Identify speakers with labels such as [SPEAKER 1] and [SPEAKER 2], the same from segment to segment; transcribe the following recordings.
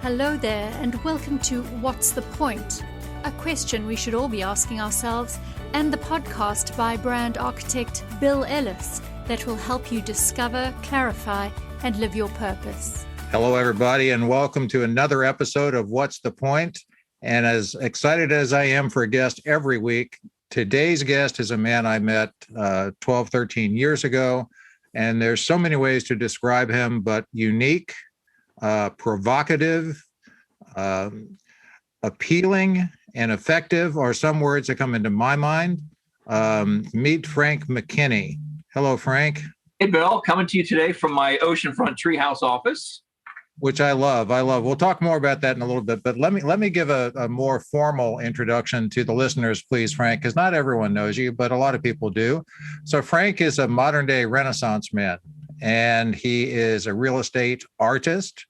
[SPEAKER 1] Hello there, and welcome to What's the Point? A question we should all be asking ourselves, and the podcast by brand architect Bill Ellis that will help you discover, clarify, and live your purpose.
[SPEAKER 2] Hello, everybody, and welcome to another episode of What's the Point? And as excited as I am for a guest every week, today's guest is a man I met 12, 13 years ago, and there's so many ways to describe him, but unique, provocative, appealing, and effective are some words that come into my mind. Meet Frank McKinney. Hello, Frank.
[SPEAKER 3] Hey, Bill. Coming to you today from my oceanfront treehouse office.
[SPEAKER 2] Which I love. We'll talk more about that in a little bit, but let me give a more formal introduction to the listeners, please, Frank, because not everyone knows you, but a lot of people do. So Frank is a modern day Renaissance man, and he is a real estate artist,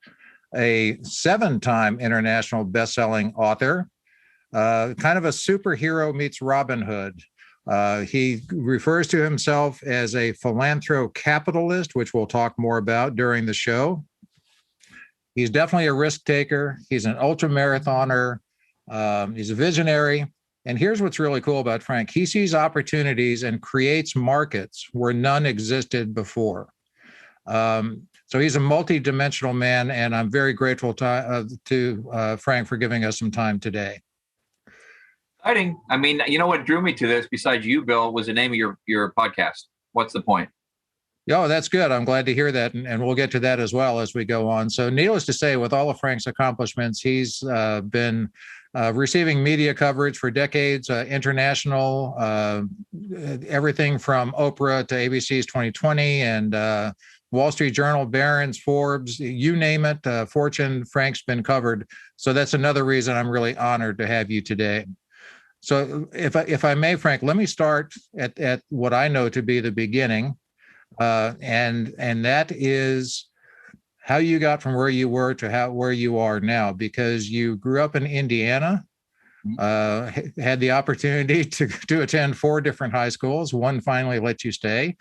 [SPEAKER 2] a 7-time international best-selling author, kind of a superhero meets Robin Hood. He refers to himself as a philanthro-capitalist, which we'll talk more about during the show. He's definitely a risk taker. He's an ultramarathoner. He's a visionary. And here's what's really cool about Frank. He sees opportunities and creates markets where none existed before. So he's a multi-dimensional man, and I'm very grateful to Frank for giving us some time today.
[SPEAKER 3] Exciting. I mean, you know what drew me to this, besides you, Bill, was the name of your podcast. What's the point?
[SPEAKER 2] Oh, that's good. I'm glad to hear that. And we'll get to that as well as we go on. So needless to say, with all of Frank's accomplishments, he's been receiving media coverage for decades, international, everything from Oprah to ABC's 2020 and Wall Street Journal, Barron's, Forbes, you name it, Fortune, Frank's been covered. So that's another reason I'm really honored to have you today. So if I may, Frank, let me start at what I know to be the beginning. And that is how you got from where you were to where you are now, because you grew up in Indiana, had the opportunity to attend 4 different high schools. One finally let you stay.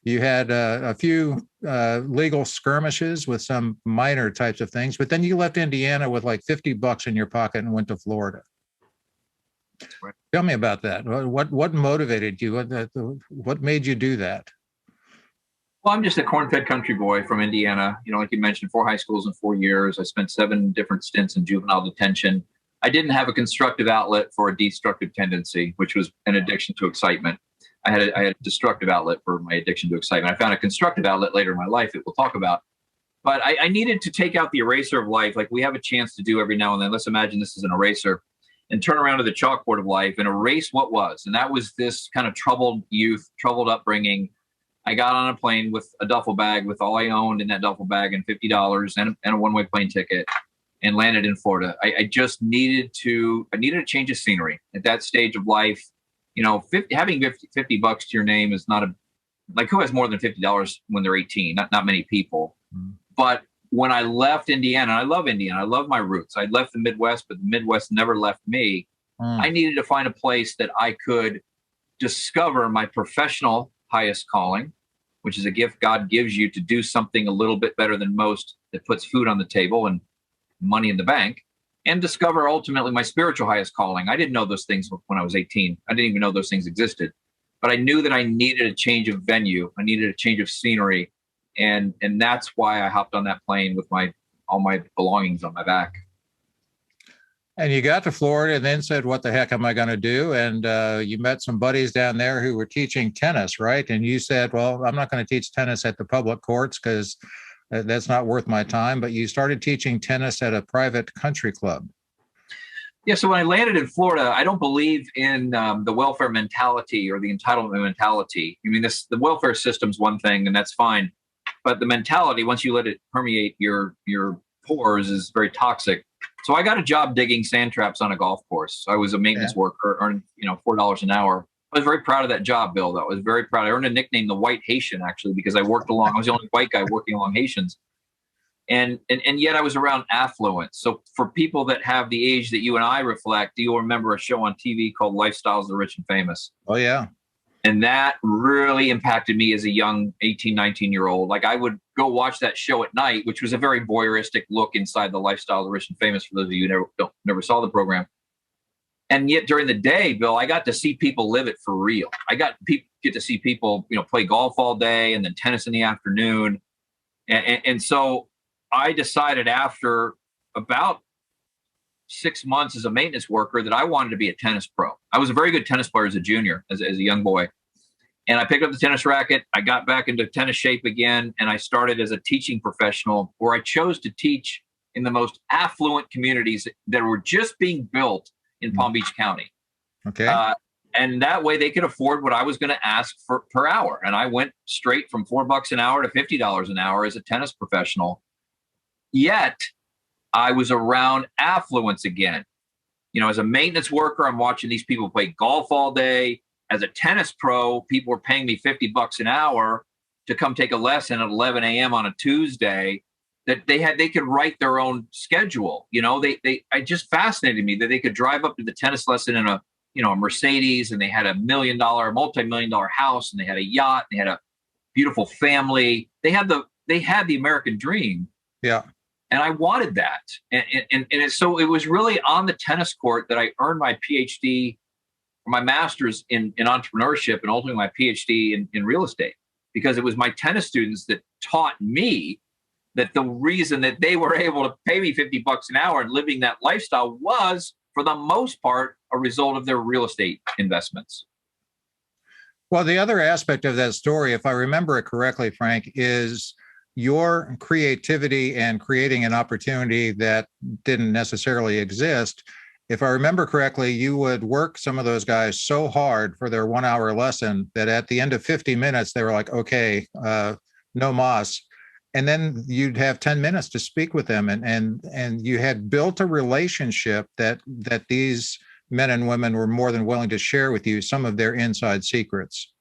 [SPEAKER 2] You had a few legal skirmishes with some minor types of things, but then you left Indiana with like $50 in your pocket and went to Florida. Right. Tell me about that. What motivated you? What made you do that?
[SPEAKER 3] Well, I'm just a corn-fed country boy from Indiana. You know, like you mentioned, 4 high schools in 4 years. I spent 7 different stints in juvenile detention. I didn't have a constructive outlet for a destructive tendency, which was an addiction to excitement. I had a destructive outlet for my addiction to excitement. I found a constructive outlet later in my life that we'll talk about. But I needed to take out the eraser of life, like we have a chance to do every now and then. Let's imagine this is an eraser, and turn around to the chalkboard of life and erase what was. And that was this kind of troubled youth, troubled upbringing. I got on a plane with a duffel bag with all I owned in that duffel bag and $50 and a one-way plane ticket, and landed in Florida. I just needed a change of scenery at that stage of life. You know, having $50 to your name is not like who has more than $50 when they're 18? Not many people. Mm. But when I left Indiana, I love Indiana. I love my roots. I left the Midwest, but the Midwest never left me. I needed to find a place that I could discover my professional highest calling, which is a gift God gives you to do something a little bit better than most that puts food on the table and money in the bank, and discover ultimately my spiritual highest calling. I didn't know those things when I was 18. I didn't even know those things existed, but I knew that I needed a change of venue. I needed a change of scenery. And that's why I hopped on that plane with all my belongings on my back.
[SPEAKER 2] And you got to Florida and then said, what the heck am I going to do? And you met some buddies down there who were teaching tennis, right? And you said, well, I'm not going to teach tennis at the public courts because that's not worth my time. But you started teaching tennis at a private country club.
[SPEAKER 3] Yeah, so when I landed in Florida, I don't believe in the welfare mentality or the entitlement mentality. I mean, the welfare system's one thing, and that's fine. But the mentality, once you let it permeate your pores, is very toxic. So I got a job digging sand traps on a golf course. I was a maintenance worker, earned $4 an hour. I was very proud of that job, Bill. Though I was very proud. I earned a nickname, the White Haitian, actually, because I was the only white guy working along Haitians, and yet I was around affluence. So for people that have the age that you and I reflect, you'll remember a show on TV called Lifestyles of the Rich and Famous.
[SPEAKER 2] Oh yeah.
[SPEAKER 3] And that really impacted me as a young 18, 19-year-old. Like, I would go watch that show at night, which was a very voyeuristic look inside the lifestyle of the rich and famous, for those of you who never saw the program. And yet during the day, Bill, I got to see people live it for real. I get to see people, play golf all day and then tennis in the afternoon. And so I decided after about 6 months as a maintenance worker that I wanted to be a tennis pro. I was a very good tennis player as a junior, as a young boy. And I picked up the tennis racket. I got back into tennis shape again. And I started as a teaching professional, where I chose to teach in the most affluent communities that were just being built in Palm Beach County.
[SPEAKER 2] Okay.
[SPEAKER 3] And that way they could afford what I was going to ask for per hour. And I went straight from $4 an hour to $50 an hour as a tennis professional. Yet I was around affluence again. As a maintenance worker, I'm watching these people play golf all day. As a tennis pro, people were paying me $50 an hour to come take a lesson at 11 a.m. on a Tuesday. That they could write their own schedule. It just fascinated me that they could drive up to the tennis lesson in a Mercedes, and they had a multi-million-dollar house, and they had a yacht, and they had a beautiful family. They had the American dream.
[SPEAKER 2] Yeah.
[SPEAKER 3] And I wanted that. So it was really on the tennis court that I earned my PhD, or my master's in entrepreneurship, and ultimately my PhD in real estate, because it was my tennis students that taught me that the reason that they were able to pay me $50 an hour and living that lifestyle was, for the most part, a result of their real estate investments.
[SPEAKER 2] Well, the other aspect of that story, if I remember it correctly, Frank, is your creativity and creating an opportunity that didn't necessarily exist. If I remember correctly, you would work some of those guys so hard for their 1 hour lesson that at the end of 50 minutes, they were like, okay, no mas. And then you'd have 10 minutes to speak with them. And you had built a relationship that these men and women were more than willing to share with you some of their inside secrets.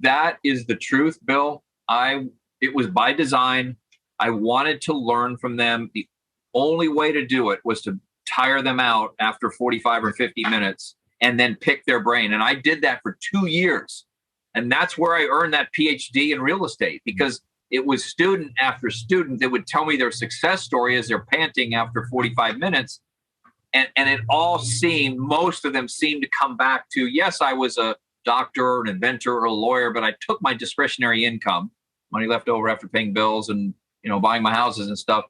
[SPEAKER 3] That is the truth, Bill. It was by design. I wanted to learn from them. The only way to do it was to tire them out after 45 or 50 minutes and then pick their brain. And I did that for 2 years. And that's where I earned that PhD in real estate, because it was student after student that would tell me their success story as they're panting after 45 minutes. And it all most of them seemed to come back to, yes, I was a doctor or an inventor or a lawyer, but I took my discretionary income, money left over after paying bills and, buying my houses and stuff,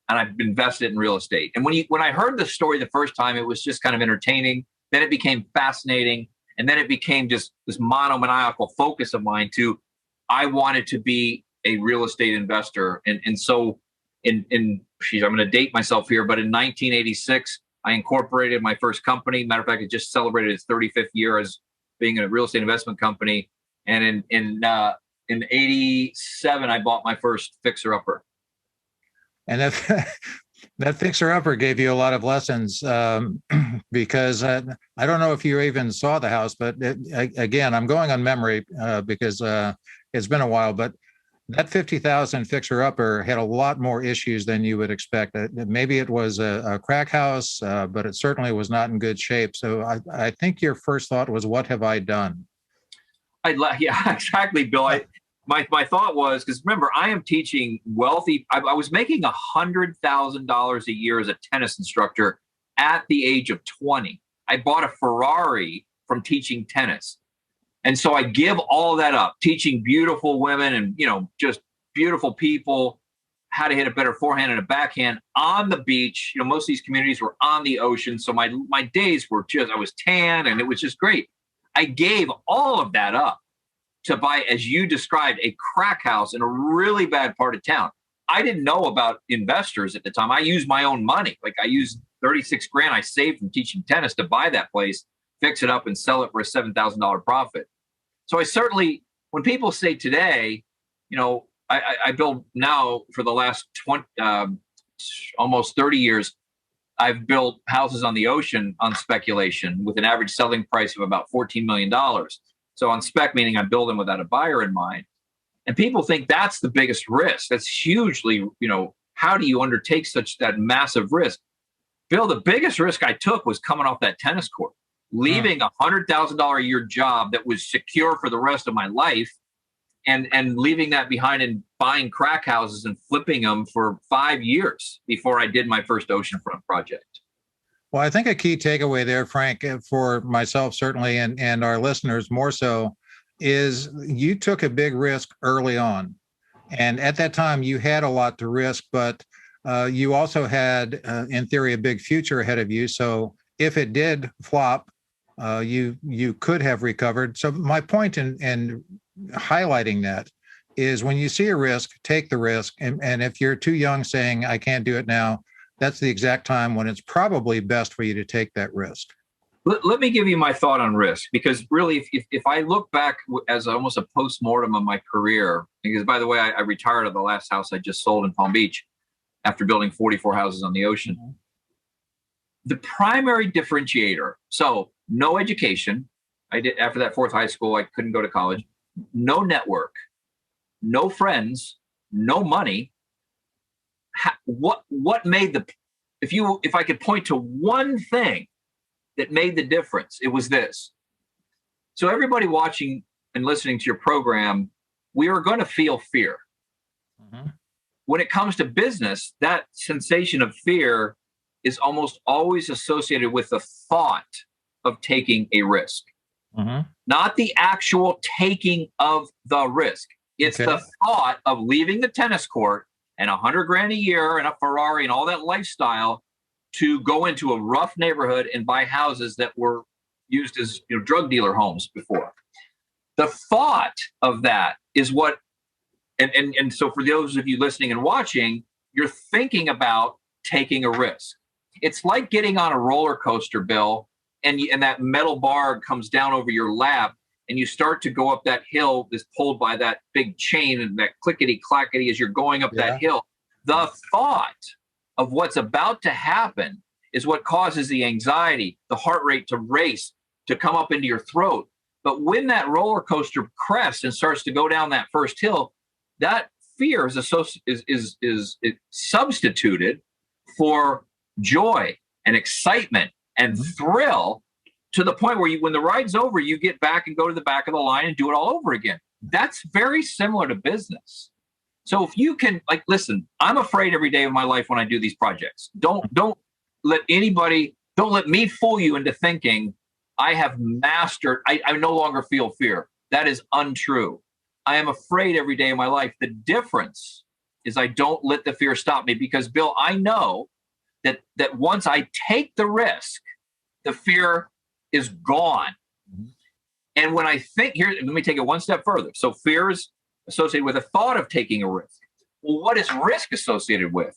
[SPEAKER 3] and I've invested in real estate. And when I heard the story the first time, it was just kind of entertaining. Then it became fascinating. And then it became just this monomaniacal focus of mine I wanted to be a real estate investor. And so I'm going to date myself here, but in 1986, I incorporated my first company. Matter of fact, it just celebrated its 35th year as being a real estate investment company. And in 87, I bought my first fixer-upper.
[SPEAKER 2] And that fixer-upper gave you a lot of lessons, because I don't know if you even saw the house, but again, I'm going on memory because it's been a while, but that 50,000 fixer-upper had a lot more issues than you would expect. Maybe it was a crack house, but it certainly was not in good shape. So I think your first thought was, what have I done?
[SPEAKER 3] Yeah, exactly, Bill. My thought was, because remember, I am teaching wealthy. I was making $100,000 a year as a tennis instructor at the age of 20. I bought a Ferrari from teaching tennis. And so I give all that up, teaching beautiful women and, just beautiful people how to hit a better forehand and a backhand on the beach. Most of these communities were on the ocean. So my days were I was tan, and it was just great. I gave all of that up to buy, as you described, a crack house in a really bad part of town. I didn't know about investors at the time. I used my own money. Like, I used 36 grand I saved from teaching tennis to buy that place, fix it up, and sell it for a $7,000 profit. So I certainly, when people say today, I build now for the last almost 30 years, I've built houses on the ocean on speculation with an average selling price of about $14 million. So on spec, meaning I build them without a buyer in mind. And people think that's the biggest risk. That's hugely, how do you undertake that massive risk? Bill, the biggest risk I took was coming off that tennis court. leaving $100,000 a year job that was secure for the rest of my life, and leaving that behind and buying crack houses and flipping them for 5 years before I did my first oceanfront project.
[SPEAKER 2] Well, I think a key takeaway there, Frank, for myself certainly, and our listeners more so, is you took a big risk early on. And at that time, you had a lot to risk, but you also had, in theory, a big future ahead of you. So if it did flop, you could have recovered. So my point in highlighting that is when you see a risk, take the risk. And if you're too young saying, I can't do it now, that's the exact time when it's probably best for you to take that risk.
[SPEAKER 3] Let me give you my thought on risk, because really, if I look back as almost a post-mortem of my career, because by the way, I retired of the last house I just sold in Palm Beach after building 44 houses on the ocean. Mm-hmm. The primary differentiator, so no education. I did after that fourth high school, I couldn't go to college. No network, no friends, no money. What made if I could point to one thing that made the difference, it was this. So everybody watching and listening to your program, we are going to feel fear. Mm-hmm. When it comes to business, that sensation of fear is almost always associated with the thought of taking a risk, mm-hmm. not the actual taking of the risk. It's the thought of leaving the tennis court and $100,000 a year and a Ferrari and all that lifestyle to go into a rough neighborhood and buy houses that were used as drug dealer homes before. The thought of that is what, and so for those of you listening and watching, you're thinking about taking a risk. It's like getting on a roller coaster, Bill, and that metal bar comes down over your lap, and you start to go up that hill that's pulled by that big chain and that clickety-clackety as you're going up that hill. The thought of what's about to happen is what causes the anxiety, the heart rate to race, to come up into your throat. But when that roller coaster crests and starts to go down that first hill, that fear is substituted for joy and excitement and thrill, to the point where when the ride's over, you get back and go to the back of the line and do it all over again. That's very similar to business. So if you can, listen, I'm afraid every day of my life when I do these projects. Don't let me fool you into thinking I have mastered, I no longer feel fear. That is untrue. I am afraid every day of my life. The difference is I don't let the fear stop me, because, Bill, I know that once I take the risk, the fear is gone. Mm-hmm. And when I think, here, let me take it one step further. So fear is associated with the thought of taking a risk. Well, what is risk associated with?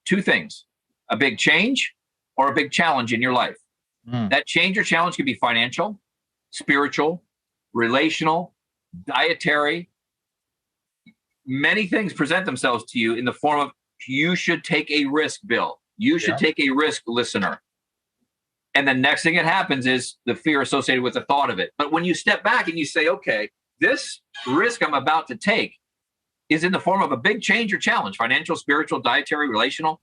[SPEAKER 3] Two things: a big change or a big challenge in your life. That change or challenge can be financial, spiritual, relational, dietary. Many things present themselves to you in the form of, you should take a risk, Bill. You should take a risk, listener. And the next thing that happens is the fear associated with the thought of it. But when you step back and you say, okay, this risk I'm about to take is in the form of a big change or challenge, financial, spiritual, dietary, relational.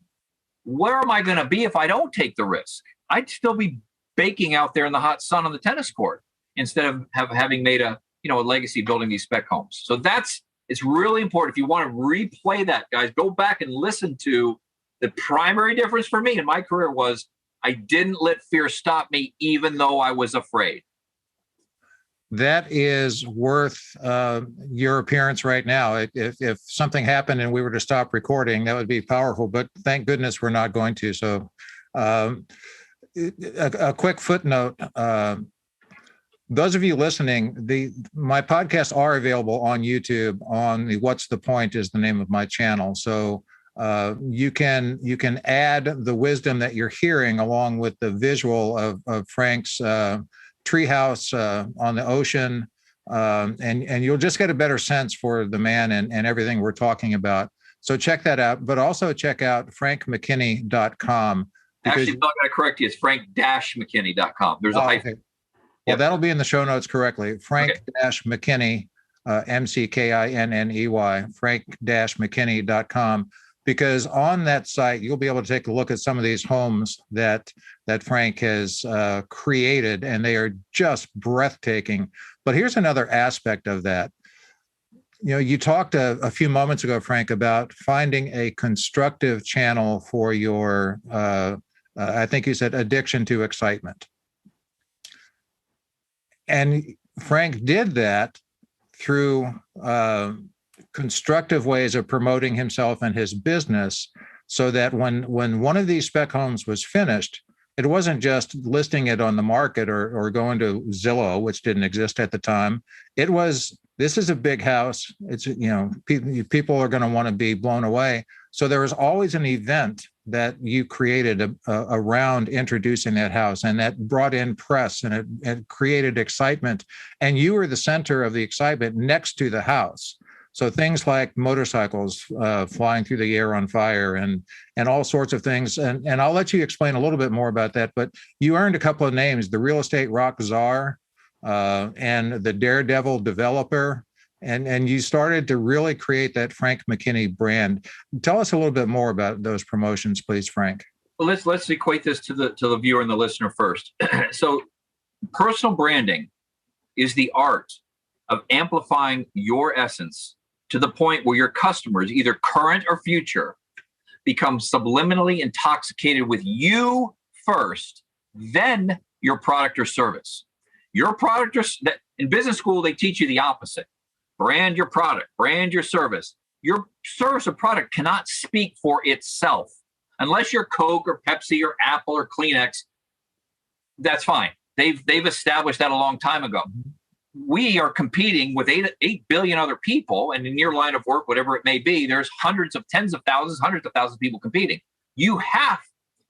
[SPEAKER 3] Where am I going to be if I don't take the risk? I'd still be baking out there in the hot sun on the tennis court instead of having made a legacy building these spec homes. So it's really important. If you want to replay that, guys, go back and listen to the primary difference for me in my career was I didn't let fear stop me, even though I was afraid.
[SPEAKER 2] That is worth your appearance right now. If something happened and we were to stop recording, that would be powerful. But thank goodness we're not going to. So a quick footnote. Those of you listening, my podcasts are available on YouTube on the What's the Point is the name of my channel. So you can add the wisdom that you're hearing along with the visual of Frank's treehouse on the ocean, and you'll just get a better sense for the man and everything we're talking about. So check that out, but also check out frankmckinney.com.
[SPEAKER 3] Actually, I'm going to correct you. It's frank-mckinney.com. There's a hyphen.
[SPEAKER 2] Okay. Well, that'll be in the show notes correctly. Frank-McKinney, McKinney, frank-mckinney.com. because on that site, you'll be able to take a look at some of these homes that Frank has created, and they are just breathtaking. But here's another aspect of that. You talked a few moments ago, Frank, about finding a constructive channel for your, I think you said, addiction to excitement. And Frank did that through constructive ways of promoting himself and his business, so that when one of these spec homes was finished, it wasn't just listing it on the market or going to Zillow, which didn't exist at the time. It was, this is a big house. It's, people are going to want to be blown away. So there was always an event that you created around introducing that house, and that brought in press, and it created excitement. And you were the center of the excitement next to the house. So things like motorcycles flying through the air on fire, and all sorts of things. And I'll let you explain a little bit more about that. But you earned a couple of names: the Real Estate Rock Czar and the Daredevil Developer. And you started to really create that Frank McKinney brand. Tell us a little bit more about those promotions, please, Frank.
[SPEAKER 3] Well, let's equate this to the viewer and the listener first. So, personal branding is the art of amplifying your essence to the point where your customers, either current or future, become subliminally intoxicated with you first, then your product or service. Your product or in business school, they teach you the opposite. Brand your product, brand your service. Your service or product cannot speak for itself. Unless you're Coke or Pepsi or Apple or Kleenex, that's fine. They've established that a long time ago. We are competing with 8 billion other people, and in your line of work, whatever it may be, there's hundreds of people competing. You have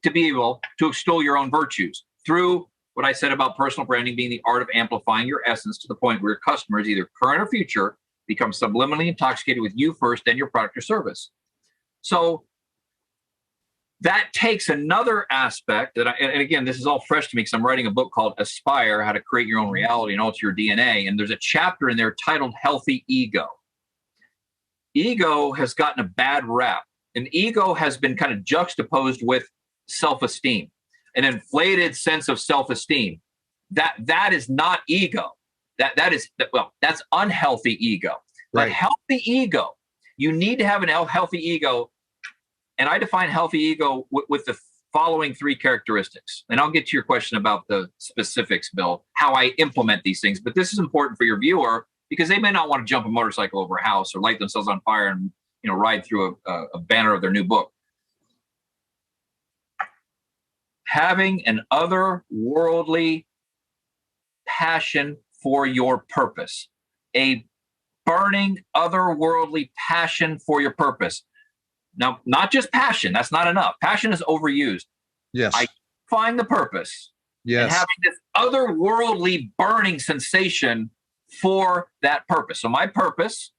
[SPEAKER 3] to be able to extol your own virtues through what I said about personal branding being the art of amplifying your essence to the point where your customers, either current or future, become subliminally intoxicated with you first, then your product or service. So that takes another aspect that, and again, this is all fresh to me because I'm writing a book called Aspire, How to Create Your Own Reality and Alter Your DNA. And there's a chapter in there titled Healthy Ego. Ego has gotten a bad rap, and ego has been kind of juxtaposed with self-esteem. An inflated sense of self-esteem. That is not ego. That's unhealthy ego. Right. A healthy ego, you need to have a healthy ego. And I define healthy ego with the following 3 characteristics. And I'll get to your question about the specifics, Bill, how I implement these things. But this is important for your viewer because they may not want to jump a motorcycle over a house or light themselves on fire and ride through a banner of their new book. Having an otherworldly passion for your purpose, a burning otherworldly passion for your purpose. Now, not just passion, that's not enough. Passion is overused.
[SPEAKER 2] Yes.
[SPEAKER 3] I find the purpose. Yes. And having this otherworldly burning sensation for that purpose. So my purpose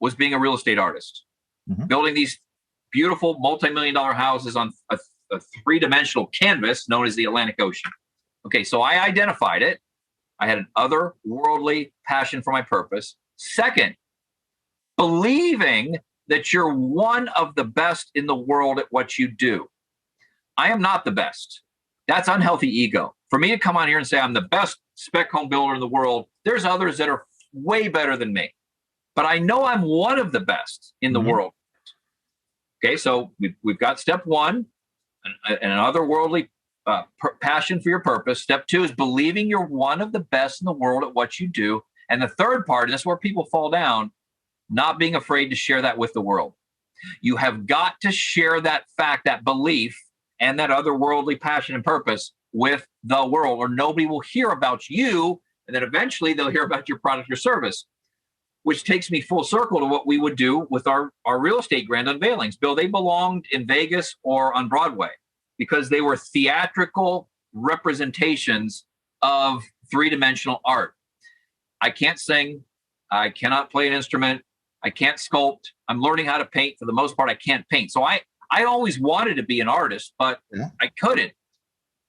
[SPEAKER 3] was being a real estate artist, building these beautiful multi-million-dollar houses on a 3-dimensional canvas known as the Atlantic Ocean. Okay, so I identified it. I had an otherworldly passion for my purpose. Second, believing that you're one of the best in the world at what you do. I am not the best. That's unhealthy ego. For me to come on here and say I'm the best spec home builder in the world, there's others that are way better than me. But I know I'm one of the best in the world. Okay, so we've got step 1, an otherworldly passion for your purpose. Step 2 is believing you're one of the best in the world at what you do. And the third part, and this is where people fall down, not being afraid to share that with the world. You have got to share that fact, that belief, and that otherworldly passion and purpose with the world, or nobody will hear about you, and then eventually they'll hear about your product or service, which takes me full circle to what we would do with our real estate grand unveilings. Bill, they belonged in Vegas or on Broadway because they were theatrical representations of 3-dimensional art. I can't sing. I cannot play an instrument. I can't sculpt. I'm learning how to paint. For the most part, I can't paint. So I always wanted to be an artist, but I couldn't.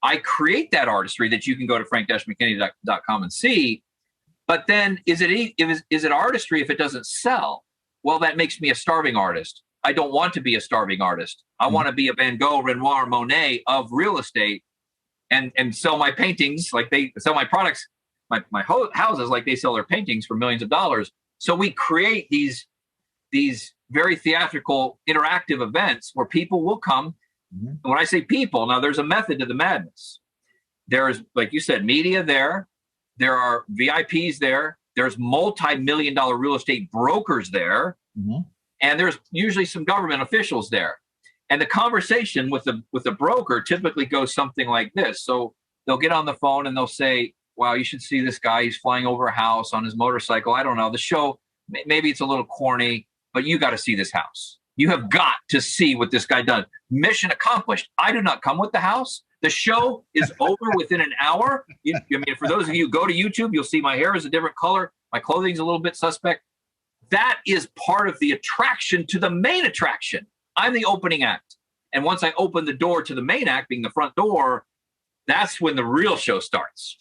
[SPEAKER 3] I create that artistry that you can go to frank-mckinney.com and see. But then is it artistry if it doesn't sell? Well, that makes me a starving artist. I don't want to be a starving artist. I want to be a Van Gogh, Renoir, Monet of real estate, and sell my paintings like they sell my products, my houses like they sell their paintings for millions of dollars. So we create these very theatrical, interactive events where people will come. Mm-hmm. When I say people, now there's a method to the madness. There's, like you said, media there. There are VIPs there. There's multi-million-dollar real estate brokers there. Mm-hmm. And there's usually some government officials there. And the conversation with the broker typically goes something like this. So they'll get on the phone and they'll say, wow, you should see this guy. He's flying over a house on his motorcycle. I don't know. The show, maybe it's a little corny, but you got to see this house. You have got to see what this guy does. Mission accomplished. I do not come with the house. The show is over within an hour. I mean, for those of you who go to YouTube, you'll see my hair is a different color. My clothing's a little bit suspect. That is part of the attraction to the main attraction. I'm the opening act. And once I open the door to the main act, being the front door, that's when the real show starts.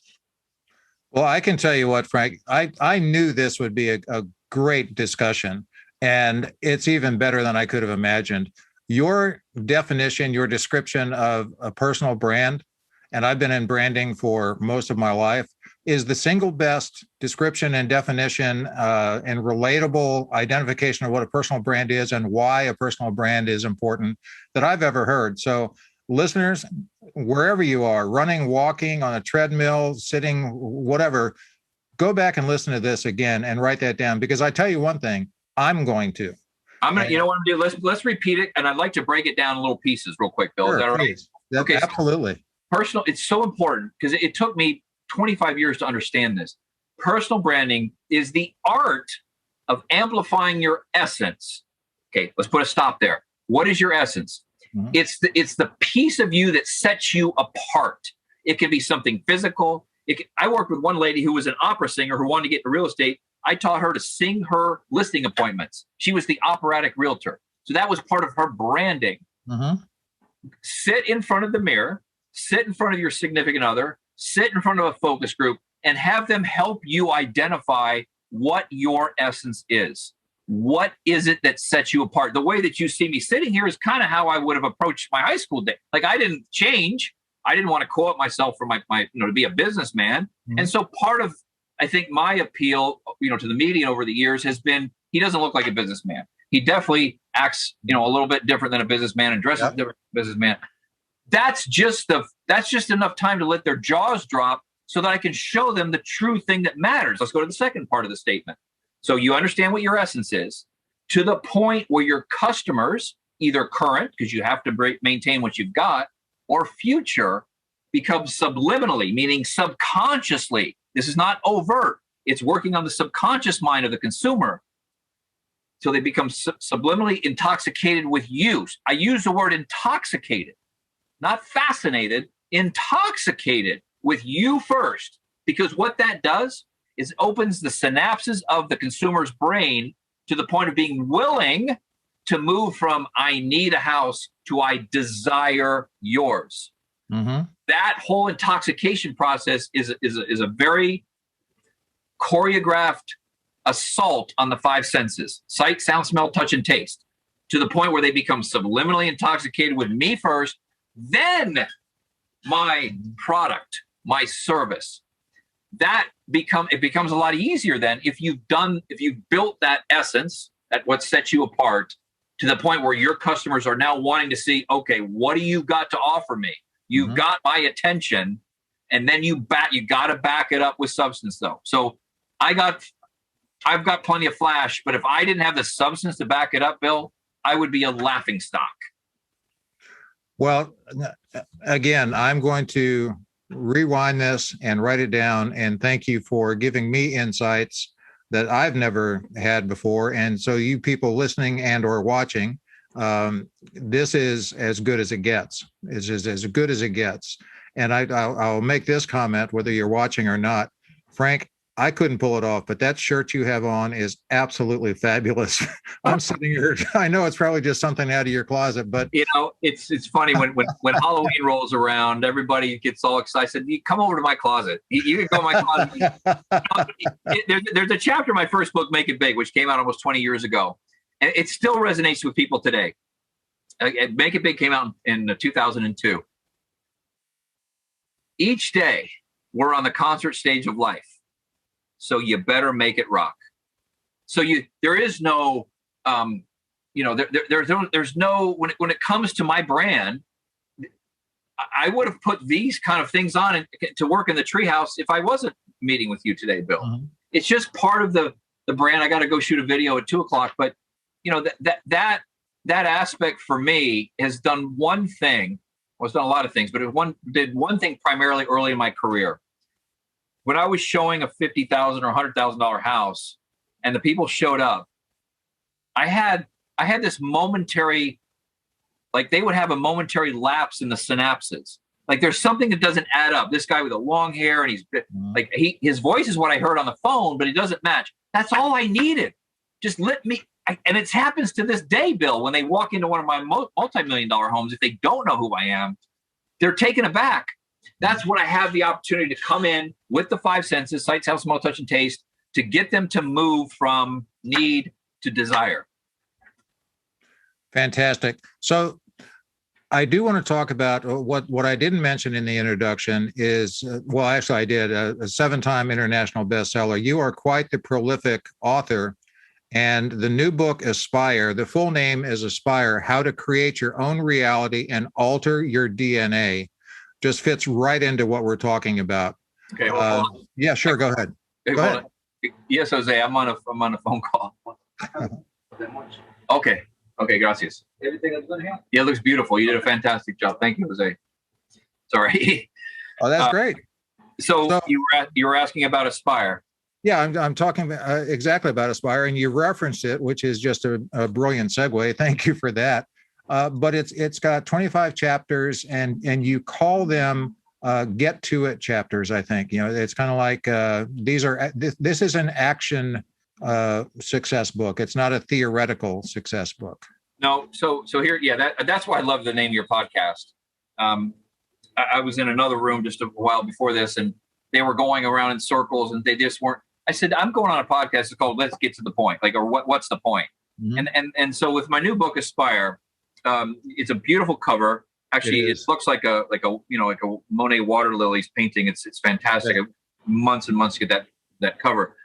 [SPEAKER 2] Well, I can tell you what, Frank, I knew this would be a great discussion, and it's even better than I could have imagined. Your definition, your description of a personal brand, and I've been in branding for most of my life, is the single best description and definition and relatable identification of what a personal brand is and why a personal brand is important that I've ever heard. So listeners, wherever you are, running, walking, on a treadmill, sitting, whatever, go back and listen to this again and write that down, because I tell you one thing, I'm going to.
[SPEAKER 3] You know what I'm doing? Let's repeat it, and I'd like to break it down in little pieces real quick, Bill.
[SPEAKER 2] Sure,
[SPEAKER 3] is that all right?
[SPEAKER 2] Okay, absolutely.
[SPEAKER 3] Personal, it's so important because it took me 25 years to understand this. Personal branding is the art of amplifying your essence. Okay, let's put a stop there. What is your essence? Mm-hmm. It's the piece of you that sets you apart. It can be something physical. I worked with one lady who was an opera singer who wanted to get into real estate. I taught her to sing her listing appointments. She was the operatic realtor. So that was part of her branding. Mm-hmm. Sit in front of the mirror, sit in front of your significant other, sit in front of a focus group, and have them help you identify what your essence is. What is it that sets you apart? The way that you see me sitting here is kind of how I would have approached my high school day. Like, I didn't change. I didn't want to co-op myself for my to be a businessman. Mm-hmm. And so part of, I think, my appeal, to the media over the years has been, he doesn't look like a businessman. He definitely acts, a little bit different than a businessman and dresses different than a businessman. That's just enough time to let their jaws drop so that I can show them the true thing that matters. Let's go to the second part of the statement. So you understand what your essence is, to the point where your customers, either current, because you have to maintain what you've got, or future, become subliminally, meaning subconsciously. This is not overt. It's working on the subconscious mind of the consumer. So they become subliminally intoxicated with you. I use the word intoxicated, not fascinated, intoxicated with you first. Because what that does is opens the synapses of the consumer's brain to the point of being willing to move from I need a house to I desire yours. Mm-hmm. That whole intoxication process is a very choreographed assault on the five senses: sight, sound, smell, touch, and taste, to the point where they become subliminally intoxicated with me first, then my product, my service. It becomes a lot easier then if you've built that essence, that what sets you apart, to the point where your customers are now wanting to see, okay, what do you got to offer me? You've mm-hmm. got my attention, and then you got to back it up with substance, though. So I've got plenty of flash, but if I didn't have the substance to back it up, Bill, I would be a laughingstock.
[SPEAKER 2] Well, again, I'm going to rewind this and write it down, and thank you for giving me insights that I've never had before. And so you people listening and or watching, this is as good as it gets. It's as good as it gets. And I'll make this comment, whether you're watching or not. Frank, I couldn't pull it off, but that shirt you have on is absolutely fabulous. I'm sitting here. I know it's probably just something out of your closet, but
[SPEAKER 3] it's funny when Halloween rolls around, everybody gets all excited. I said, you come over to my closet. You can go in my closet. There's a chapter in my first book, Make It Big, which came out almost 20 years ago. And it still resonates with people today. Make It Big came out in 2002. Each day, we're on the concert stage of life. So you better make it rock. So there is no, there's no, when it comes to my brand, I would have put these kind of things on to work in the treehouse if I wasn't meeting with you today, Bill. Mm-hmm. It's just part of the brand. I got to go shoot a video at 2:00, but that aspect for me has done one thing. Well, it's done a lot of things, but did one thing primarily early in my career. When I was showing a $50,000 or $100,000 house, and the people showed up, I had this momentary, like they would have a momentary lapse in the synapses. Like there's something that doesn't add up. This guy with the long hair, and he's like his voice is what I heard on the phone, but it doesn't match. That's all I needed. Just let me. And it happens to this day, Bill, when they walk into one of my multi-million-dollar homes, if they don't know who I am, they're taken aback. That's when I have the opportunity to come in with the 5 senses, sight, sound, smell, touch, and taste, to get them to move from need to desire.
[SPEAKER 2] Fantastic. So I do want to talk about what I didn't mention in the introduction is, well, actually I did, a 7-time international bestseller. You are quite the prolific author. And the new book, Aspire, the full name is Aspire, How to Create Your Own Reality and Alter Your DNA, just fits right into what we're talking about.
[SPEAKER 3] Okay, well,
[SPEAKER 2] yeah, sure, go ahead.
[SPEAKER 3] Go ahead. Yes, Jose, I'm on a phone call. Okay, gracias. Everything is good here? Yeah, it looks beautiful. You did a fantastic job. Thank you, Jose. Sorry.
[SPEAKER 2] Oh, that's great.
[SPEAKER 3] So you were asking about Aspire.
[SPEAKER 2] Yeah, I'm talking exactly about Aspire, and you referenced it, which is just a brilliant segue. Thank you for that. But it's got 25 chapters, and you call them get to it chapters. I think it's kind of like this is an action success book. It's not a theoretical success book.
[SPEAKER 3] No, so here, yeah, that's why I love the name of your podcast. I was in another room just a while before this, and they were going around in circles, and they just weren't. I said, I'm going on a podcast. It's called "Let's Get to the Point." Like, or what's the point? Mm-hmm. And so with my new book, Aspire, it's a beautiful cover. Actually, it looks like a Monet water lilies painting. It's fantastic. Yeah. Months and months to get that cover.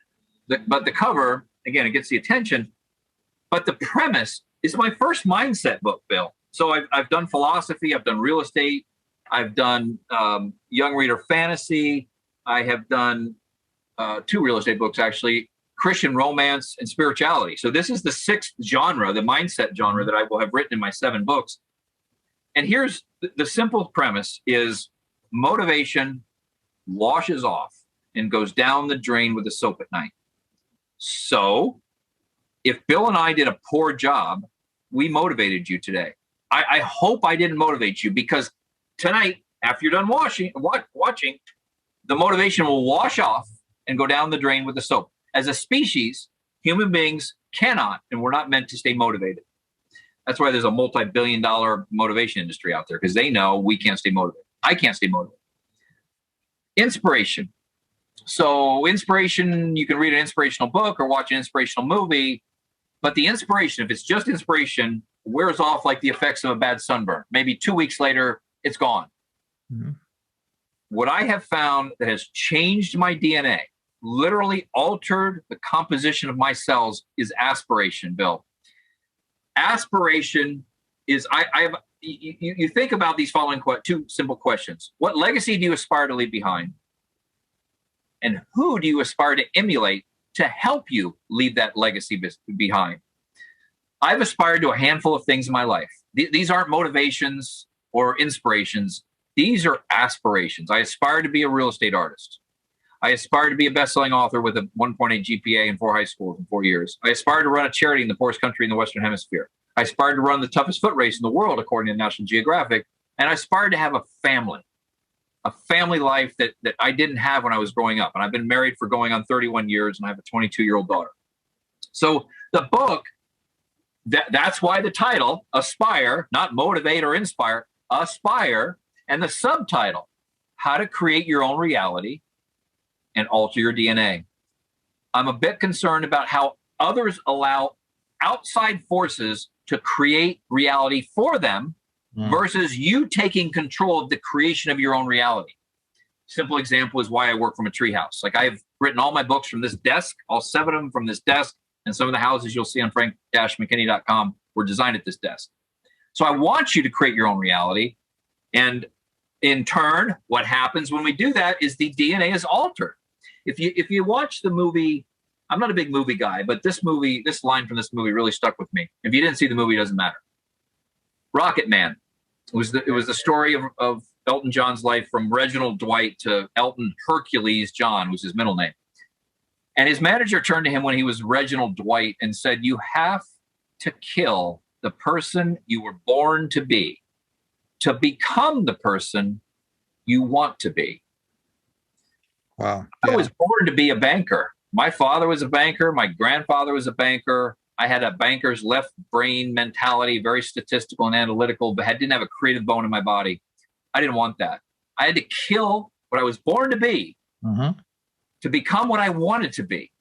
[SPEAKER 3] But the cover, again, it gets the attention. But the premise is my first mindset book, Bill. So I've done philosophy. I've done real estate. I've done young reader fantasy. I have done 2 real estate books, actually, Christian romance and spirituality. So this is the 6th genre, the mindset genre, that I will have written in my 7 books. And here's the simple premise is motivation washes off and goes down the drain with the soap at night. So if Bill and I did a poor job, we motivated you today. I hope I didn't motivate you, because tonight, after you're done watching, the motivation will wash off and go down the drain with the soap. As a species, human beings cannot, and we're not meant to stay motivated. That's why there's a multi-billion-dollar motivation industry out there, because they know we can't stay motivated. I can't stay motivated. Inspiration. So inspiration, you can read an inspirational book or watch an inspirational movie, but the inspiration, if it's just inspiration, wears off like the effects of a bad sunburn. Maybe 2 weeks later, it's gone. Mm-hmm. What I have found that has changed my DNA, literally altered the composition of my cells, is aspiration, Bill. Aspiration is, you think about these following 2 simple questions. What legacy do you aspire to leave behind? And who do you aspire to emulate to help you leave that legacy behind? I've aspired to a handful of things in my life. These aren't motivations or inspirations. These are aspirations. I aspire to be a real estate artist. I aspire to be a best-selling author with a 1.8 GPA in 4 high schools in 4 years. I aspire to run a charity in the poorest country in the Western Hemisphere. I aspire to run the toughest foot race in the world, according to National Geographic. And I aspire to have a family life that I didn't have when I was growing up. And I've been married for going on 31 years, and I have a 22-year-old daughter. So the book, that's why the title, Aspire, not motivate or inspire, Aspire, and the subtitle, How to Create Your Own Reality and Alter Your DNA. I'm a bit concerned about how others allow outside forces to create reality for them versus you taking control of the creation of your own reality. Simple example is why I work from a treehouse. Like, I've written all my books from this desk, all 7 of them from this desk, and some of the houses you'll see on frank-mckinney.com were designed at this desk. So I want you to create your own reality. And in turn, what happens when we do that is the DNA is altered. If you watch the movie, I'm not a big movie guy, but this line from this movie really stuck with me. If you didn't see the movie, it doesn't matter. Rocket Man. It was the story of Elton John's life from Reginald Dwight to Elton Hercules John was his middle name. And his manager turned to him when he was Reginald Dwight and said, "You have to kill the person you were born to become the person you want to be."
[SPEAKER 2] Wow. Yeah.
[SPEAKER 3] I was born to be a banker. My father was a banker. My grandfather was a banker. I had a banker's left brain mentality, very statistical and analytical, but I didn't have a creative bone in my body. I didn't want that. I had to kill what I was born to be to become what I wanted to be.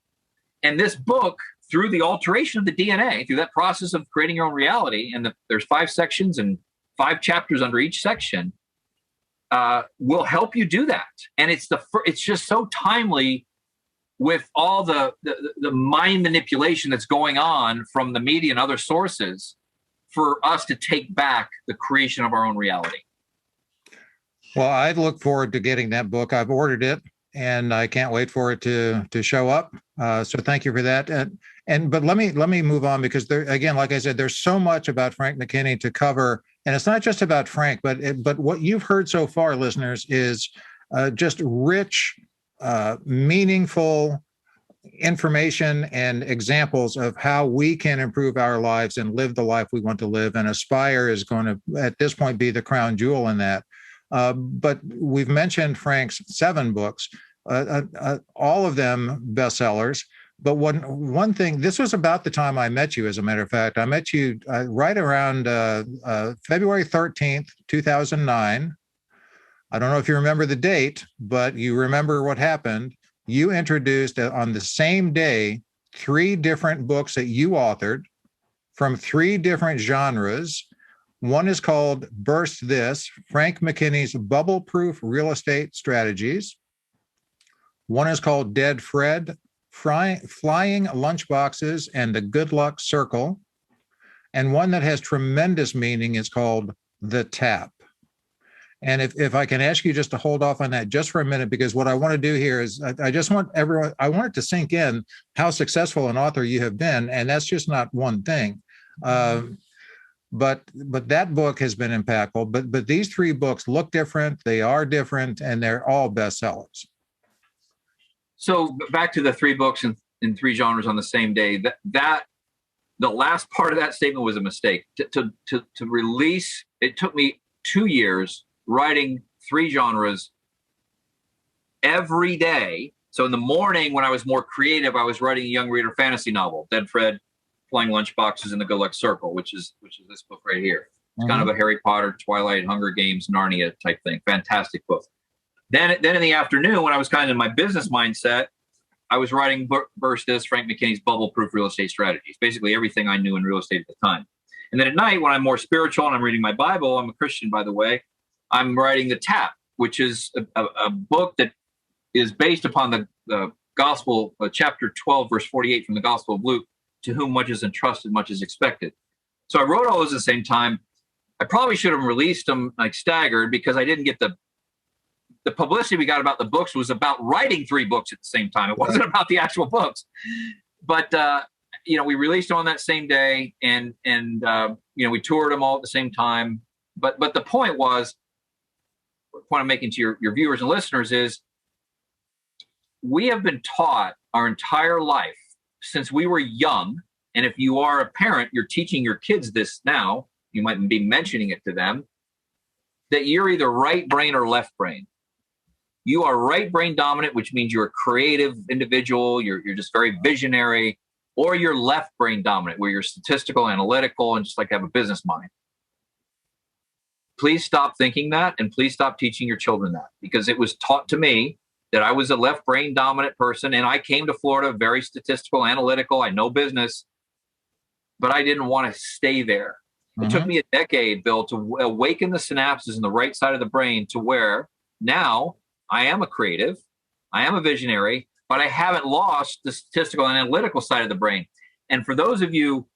[SPEAKER 3] And this book, through the alteration of the DNA, through that process of creating your own reality, and there's 5 sections and 5 chapters under each section, will help you do that. And it's just so timely with all the mind manipulation that's going on from the media and other sources for us to take back the creation of our own reality.
[SPEAKER 2] Well, I look forward to getting that book. I've ordered it, and I can't wait for it to show up. So thank you for that. But let me move on, because there, again, like I said, there's so much about Frank McKinney to cover, and it's not just about Frank, but what you've heard so far, listeners, is just rich, meaningful information and examples of how we can improve our lives and live the life we want to live. And Aspire is going to, at this point, be the crown jewel in that. But we've mentioned Frank's 7 books, all of them bestsellers. But one thing, this was about the time I met you, as a matter of fact. I met you right around February 13th, 2009. I don't know if you remember the date, but you remember what happened. You introduced on the same day 3 different books that you authored from 3 different genres. One is called Burst This, Frank McKinney's Bubble-Proof Real Estate Strategies. One is called Dead Fred, Flying Lunchboxes and the Good Luck Circle. And one that has tremendous meaning is called The Tap. And if I can ask you just to hold off on that just for a minute, because what I want to do here is I just want everyone, I want it to sink in how successful an author you have been. And that's just not one thing. But that book has been impactful. But these 3 books look different. They are different, and they're all bestsellers.
[SPEAKER 3] So back to the 3 books in 3 genres on the same day. That the last part of that statement was a mistake. To release, it took me 2 years writing 3 genres every day. So in the morning, when I was more creative, I was writing a young reader fantasy novel, Dead Fred, Flying Lunchboxes in the Good Luck Circle, which is this book right here. It's kind of a Harry Potter, Twilight, Hunger Games, Narnia type thing. Fantastic book. Then in the afternoon, when I was kind of in my business mindset, I was writing Burst This, Frank McKinney's Bubble-Proof Real Estate Strategies, basically everything I knew in real estate at the time. And then at night, when I'm more spiritual and I'm reading my Bible, I'm a Christian, by the way, I'm writing The Tap, which is a book that is based upon the Gospel, chapter 12, verse 48 from the Gospel of Luke, to whom much is entrusted, much is expected. So I wrote all those at the same time. I probably should have released them like staggered, because I didn't get the publicity we got about the books was about writing 3 books at the same time. It wasn't about the actual books. But, we released them on that same day, and we toured them all at the same time. But the point I'm making to your viewers and listeners is, we have been taught our entire life since we were young. And if you are a parent, you're teaching your kids this now, you might be mentioning it to them, that you're either right brain or left brain. You are right brain dominant, which means you're a creative individual, you're just very visionary, or you're left brain dominant, where you're statistical, analytical, and just like to have a business mind. Please stop thinking that, and please stop teaching your children that, because it was taught to me that I was a left brain dominant person, and I came to Florida very statistical, analytical. I know business. but I didn't want to stay there. It took me a decade, Bill, to awaken the synapses in the right side of the brain to where now I am a creative, I am a visionary, but I haven't lost the statistical and analytical side of the brain. And for those of you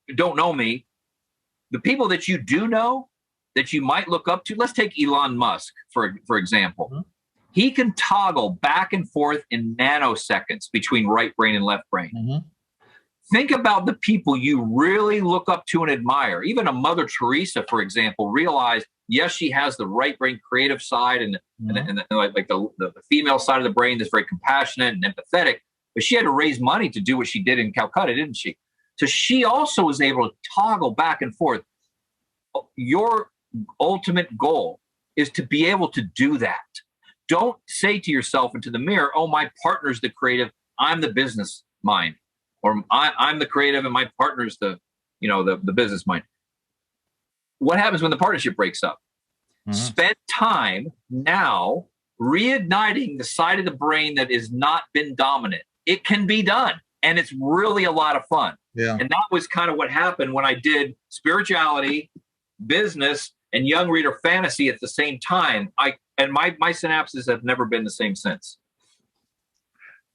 [SPEAKER 3] who don't know me, the people that you do know that you might look up to, let's take Elon Musk, for example. He can toggle back and forth in nanoseconds between right brain and left brain. Think about the people you really look up to and admire. Even a Mother Teresa, for example, realized, yes, she has the right brain creative side and the female side of the brain that's very compassionate and empathetic, but she had to raise money to do what she did in Calcutta, didn't she? So she also was able to toggle back and forth. Your ultimate goal is to be able to do that. Don't say to yourself into the mirror, oh, my partner's the creative, I'm the business mind. Or I'm the creative and my partner's the business mind. What happens when the partnership breaks up? Spend time now reigniting the side of the brain that has not been dominant. It can be done, and it's really a lot of fun. Yeah. And that was kind of what happened when I did spirituality, business, and young reader fantasy at the same time. My synapses have never been the same since.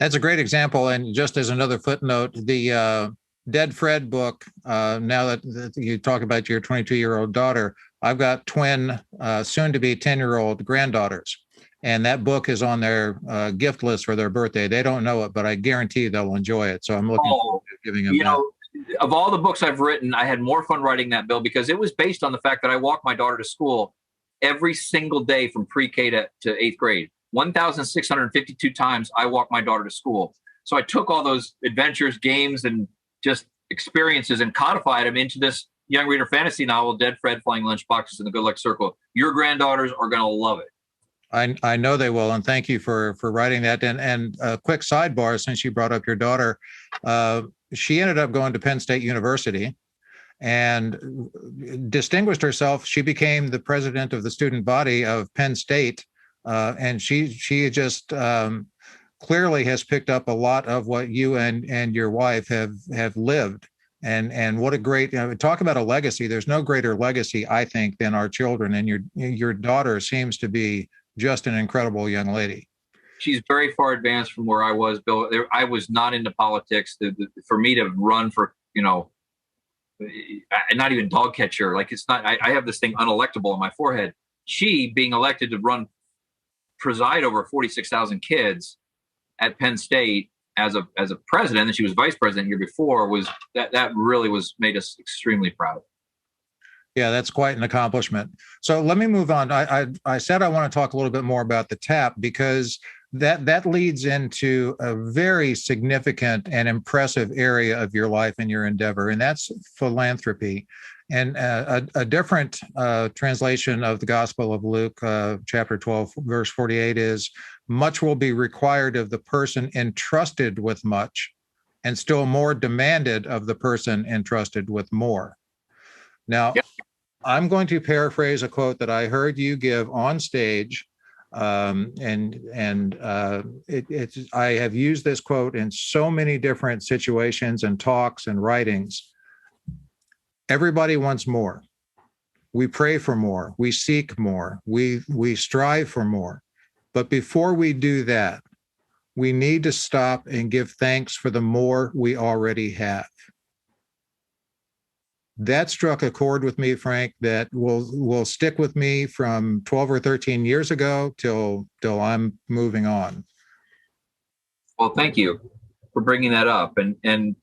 [SPEAKER 2] That's a great example. And just as another footnote, the Dead Fred book, now that you talk about your 22-year-old daughter, I've got twin, soon-to-be 10-year-old granddaughters. And that book is on their gift list for their birthday. They don't know it, but I guarantee they'll enjoy it. So I'm looking forward to giving them that.
[SPEAKER 3] Of all the books I've written, I had more fun writing that, Bill, because it was based on the fact that I walked my daughter to school every single day from pre-K to 8th grade. 1,652 times I walked my daughter to school. So I took all those adventures, games, and just experiences and codified them into this young reader fantasy novel, Dead Fred Flying Lunchboxes in the Good Luck Circle. Your granddaughters are going to love it.
[SPEAKER 2] I know they will, and thank you for writing that. And a quick sidebar, since you brought up your daughter, she ended up going to Penn State University and distinguished herself. She became the president of the student body of Penn State. And she just clearly has picked up a lot of what you and your wife have lived. And what a great, talk about a legacy. There's no greater legacy, I think, than our children. And your daughter seems to be just an incredible young lady.
[SPEAKER 3] She's very far advanced from where I was, Bill. I was not into politics. For me to run for, not even dog catcher, like it's not, I have this thing unelectable on my forehead. She being elected to preside over 46,000 kids at Penn State as a president, and she was vice president the year before, was that really made us extremely proud.
[SPEAKER 2] Yeah, that's quite an accomplishment. So let me move on. I said I want to talk a little bit more about the TAP because that leads into a very significant and impressive area of your life and your endeavor, and that's philanthropy. And a different translation of the Gospel of Luke, chapter 12, verse 48 is, much will be required of the person entrusted with much, and still more demanded of the person entrusted with more. Now, yep. I'm going to paraphrase a quote that I heard you give on stage, I have used this quote in so many different situations and talks and writings. Everybody wants more. We pray for more. We seek more. We strive for more. But before we do that, we need to stop and give thanks for the more we already have. That struck a chord with me, Frank, that will stick with me from 12 or 13 years ago till I'm moving on.
[SPEAKER 3] Well, thank you for bringing that up. And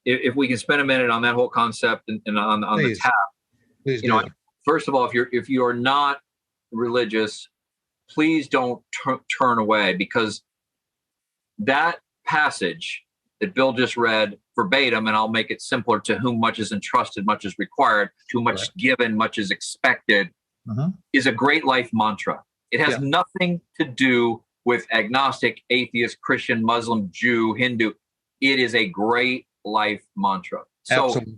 [SPEAKER 3] if we can spend a minute on that whole concept and on the TAP,
[SPEAKER 2] Please
[SPEAKER 3] first of all, if you are not religious, please don't turn away, because that passage that Bill just read verbatim, and I'll make it simpler: to whom much is entrusted, much is required; to whom much is given, much is expected, is a great life mantra. It has nothing to do with agnostic, atheist, Christian, Muslim, Jew, Hindu. It is a great life mantra. So
[SPEAKER 2] absolutely.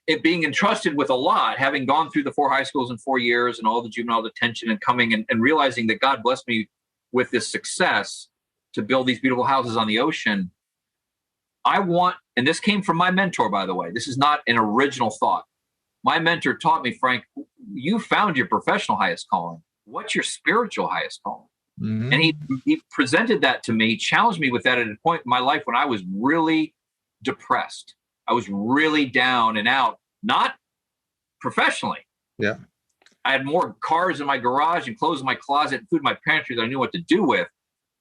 [SPEAKER 3] It being entrusted with a lot, having gone through the 4 high schools in 4 years and all the juvenile detention, and coming and realizing that God blessed me with this success to build these beautiful houses on the ocean, and this came from my mentor, by the way, this is not an original thought. My mentor taught me, Frank, you found your professional highest calling. What's your spiritual highest calling? Mm-hmm. And he presented that to me, challenged me with that at a point in my life when I was really depressed. I was really down and out, not professionally.
[SPEAKER 2] Yeah.
[SPEAKER 3] I had more cars in my garage and clothes in my closet and food in my pantry that I knew what to do with,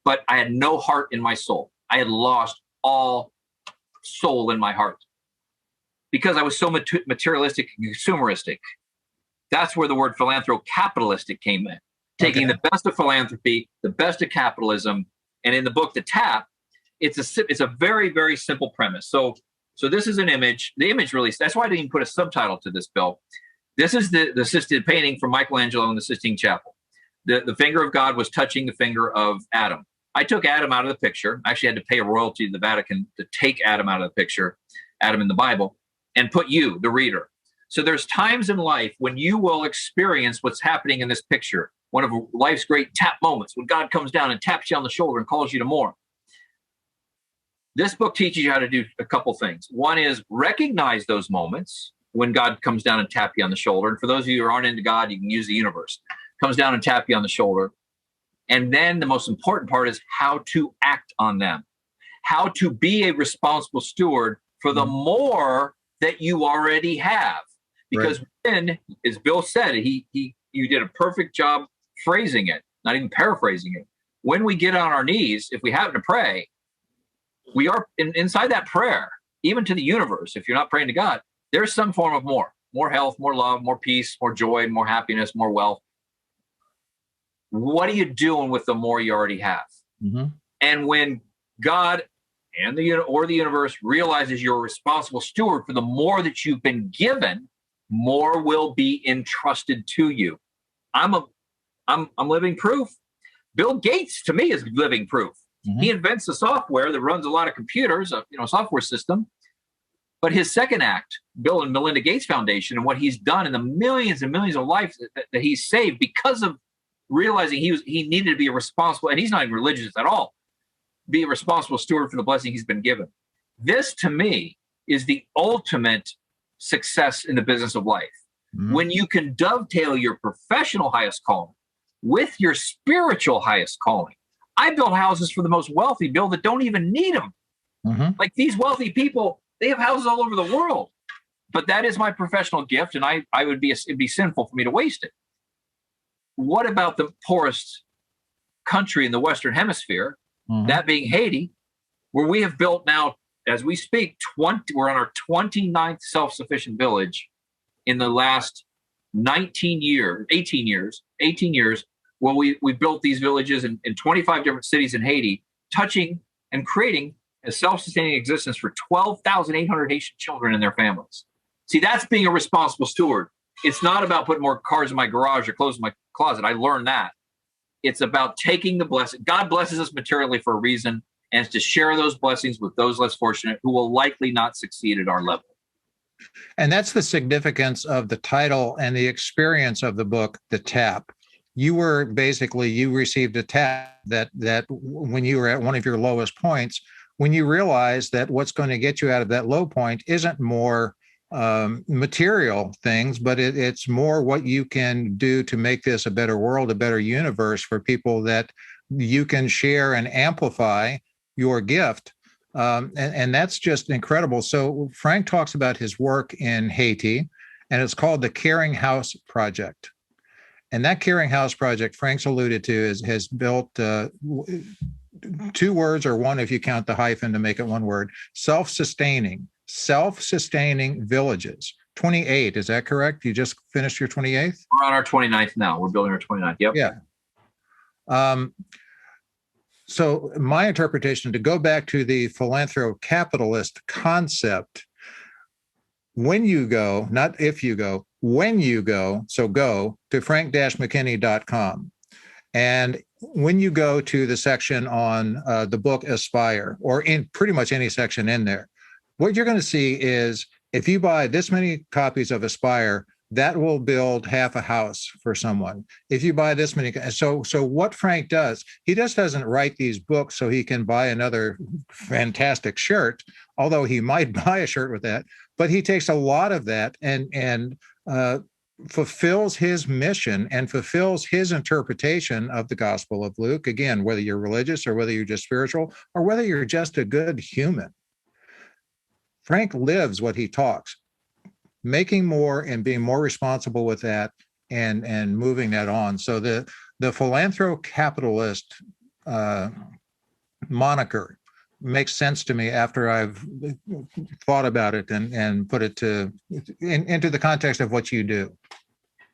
[SPEAKER 3] but I had no heart in my soul. I had lost all soul in my heart because I was so materialistic and consumeristic. That's where the word philanthro-capitalistic came in, taking the best of philanthropy, the best of capitalism. And in the book, The Tap, it's a very, very simple premise. So this is an image. The image really, that's why I didn't even put a subtitle to this, Bill. This is the Sistine painting from Michelangelo in the Sistine Chapel. The finger of God was touching the finger of Adam. I took Adam out of the picture. I actually had to pay a royalty to the Vatican to take Adam out of the picture, Adam in the Bible, and put you, the reader. So there's times in life when you will experience what's happening in this picture. One of life's great tap moments when God comes down and taps you on the shoulder and calls you to more. This book teaches you how to do a couple things. One is recognize those moments when God comes down and tap you on the shoulder. And for those of you who aren't into God, you can use the universe. Comes down and tap you on the shoulder. And then the most important part is how to act on them, how to be a responsible steward for the more that you already have. Because then, as Bill said, you did a perfect job phrasing it, not even paraphrasing it. When we get on our knees, if we happen to pray, we are inside that prayer, even to the universe. If you're not praying to God, there's some form of more health, more love, more peace, more joy, more happiness, more wealth. What are you doing with the more you already have? Mm-hmm. And when God and the universe realizes you're a responsible steward for the more that you've been given, more will be entrusted to you. I'm living proof. Bill Gates, to me, is living proof. Mm-hmm. He invents a software that runs a lot of computers, a software system. But his second act, Bill and Melinda Gates Foundation, and what he's done in the millions and millions of lives that he's saved because of realizing he needed to be a responsible, and he's not even religious at all, be a responsible steward for the blessing he's been given. This, to me, is the ultimate success in the business of life. Mm-hmm. When you can dovetail your professional highest calling with your spiritual highest calling. I build houses for the most wealthy, Bill, that don't even need them. Mm-hmm. Like these wealthy people, they have houses all over the world. But that is my professional gift, and it'd be sinful for me to waste it. What about the poorest country in the Western Hemisphere, that being Haiti, where we have built now, as we speak, we're on our 29th self-sufficient village in the last 18 years, where we built these villages in 25 different cities in Haiti, touching and creating a self-sustaining existence for 12,800 Haitian children and their families. See, that's being a responsible steward. It's not about putting more cars in my garage or clothes in my closet. I learned that. It's about taking the blessing. God blesses us materially for a reason, and it's to share those blessings with those less fortunate who will likely not succeed at our level.
[SPEAKER 2] And that's the significance of the title and the experience of the book, The Tap. You received a tap that when you were at one of your lowest points, when you realized that what's going to get you out of that low point isn't more material things, but it's more what you can do to make this a better world, a better universe for people that you can share and amplify your gift. And that's just incredible. So Frank talks about his work in Haiti, and it's called the Caring House Project. And that Caring House Project, Frank's alluded to, has built two words, or one if you count the hyphen to make it one word, self-sustaining villages. 28, is that correct? You just finished your 28th?
[SPEAKER 3] We're on our 29th now. We're building our 29th. Yep.
[SPEAKER 2] Yeah. So my interpretation, to go back to the philanthro-capitalist concept, when you go, not if you go, when you go, so go to frank-mckinney.com. And when you go to the section on the book Aspire, or in pretty much any section in there, what you're going to see is if you buy this many copies of Aspire, that will build half a house for someone. If you buy this many, so what Frank does, he just doesn't write these books so he can buy another fantastic shirt. although he might buy a shirt with that, but he takes a lot of that and fulfills his mission and fulfills his interpretation of the Gospel of Luke. Again, whether you're religious or whether you're just spiritual or whether you're just a good human. Frank lives what he talks, making more and being more responsible with that and moving that on. So the philanthro-capitalist moniker makes sense to me after I've thought about it and put it into the context of what you do.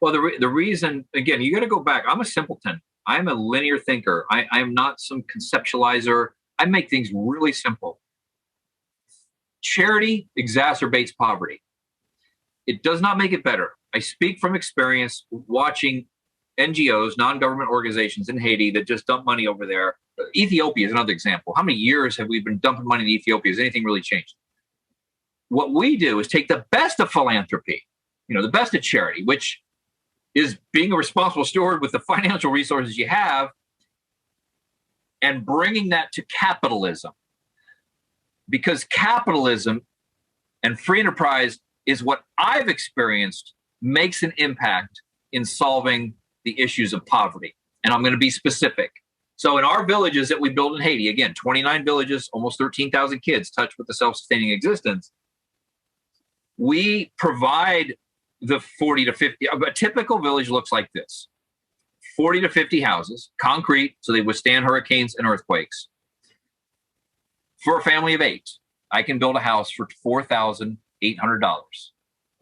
[SPEAKER 3] Well, the reason, again, you got to go back. I'm a simpleton. I'm a linear thinker. I am not some conceptualizer. I make things really simple. Charity exacerbates poverty. It does not make it better. I speak from experience watching NGOs, non-government organizations in Haiti that just dump money over there. Ethiopia is another example. How many years have we been dumping money in Ethiopia? Has anything really changed? What we do is take the best of philanthropy, the best of charity, which is being a responsible steward with the financial resources you have, and bringing that to capitalism. Because capitalism and free enterprise is what I've experienced makes an impact in solving the issues of poverty. And I'm going to be specific. So in our villages that we built in Haiti, again, 29 villages, almost 13,000 kids touched with the self-sustaining existence, we provide the 40 to 50, a typical village looks like this: 40 to 50 houses, concrete, so they withstand hurricanes and earthquakes. For a family of 8, I can build a house for $4,800.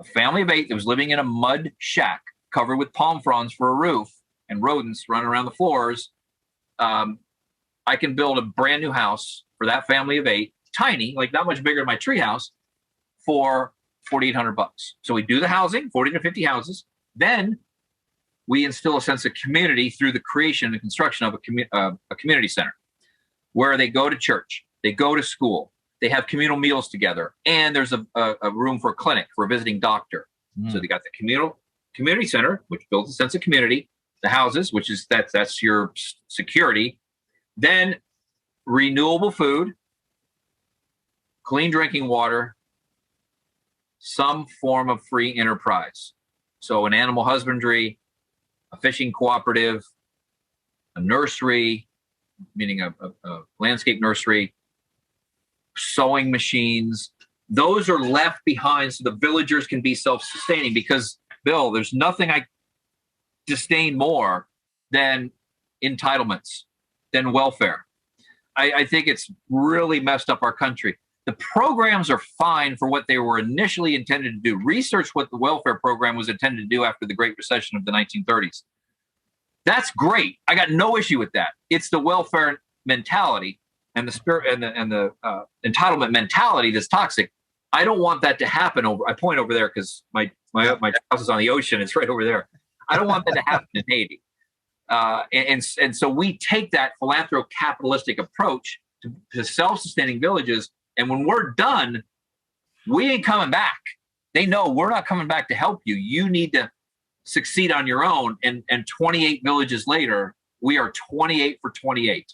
[SPEAKER 3] A family of 8 that was living in a mud shack covered with palm fronds for a roof and rodents running around the floors. I can build a brand new house for that family of 8, tiny, like not much bigger than my tree house, for $4,800. So we do the housing, 40 to 50 houses. Then we instill a sense of community through the creation and construction of a community center where they go to church, they go to school, they have communal meals together, and there's a room for a clinic for a visiting doctor. So they got the community center, which builds a sense of community, the houses, which is that's your security, then renewable food, clean drinking water, some form of free enterprise. So an animal husbandry, a fishing cooperative, a nursery, meaning a landscape nursery, sewing machines. Those are left behind so the villagers can be self-sustaining, because, Bill, there's nothing I disdain more than entitlements, than welfare. I think it's really messed up our country. The programs are fine for what they were initially intended to do. Research what the welfare program was intended to do after the Great Recession of the 1930s. That's great. I got no issue with that. It's the welfare mentality and the spirit and the entitlement mentality that's toxic. I don't want that to happen I point over there because my house is on the ocean. It's right over there. I don't want that to happen in Haiti. And so we take that philanthro-capitalistic approach to self-sustaining villages. And when we're done, we ain't coming back. They know we're not coming back to help you. You need to succeed on your own. And 28 villages later, we are 28 for 28.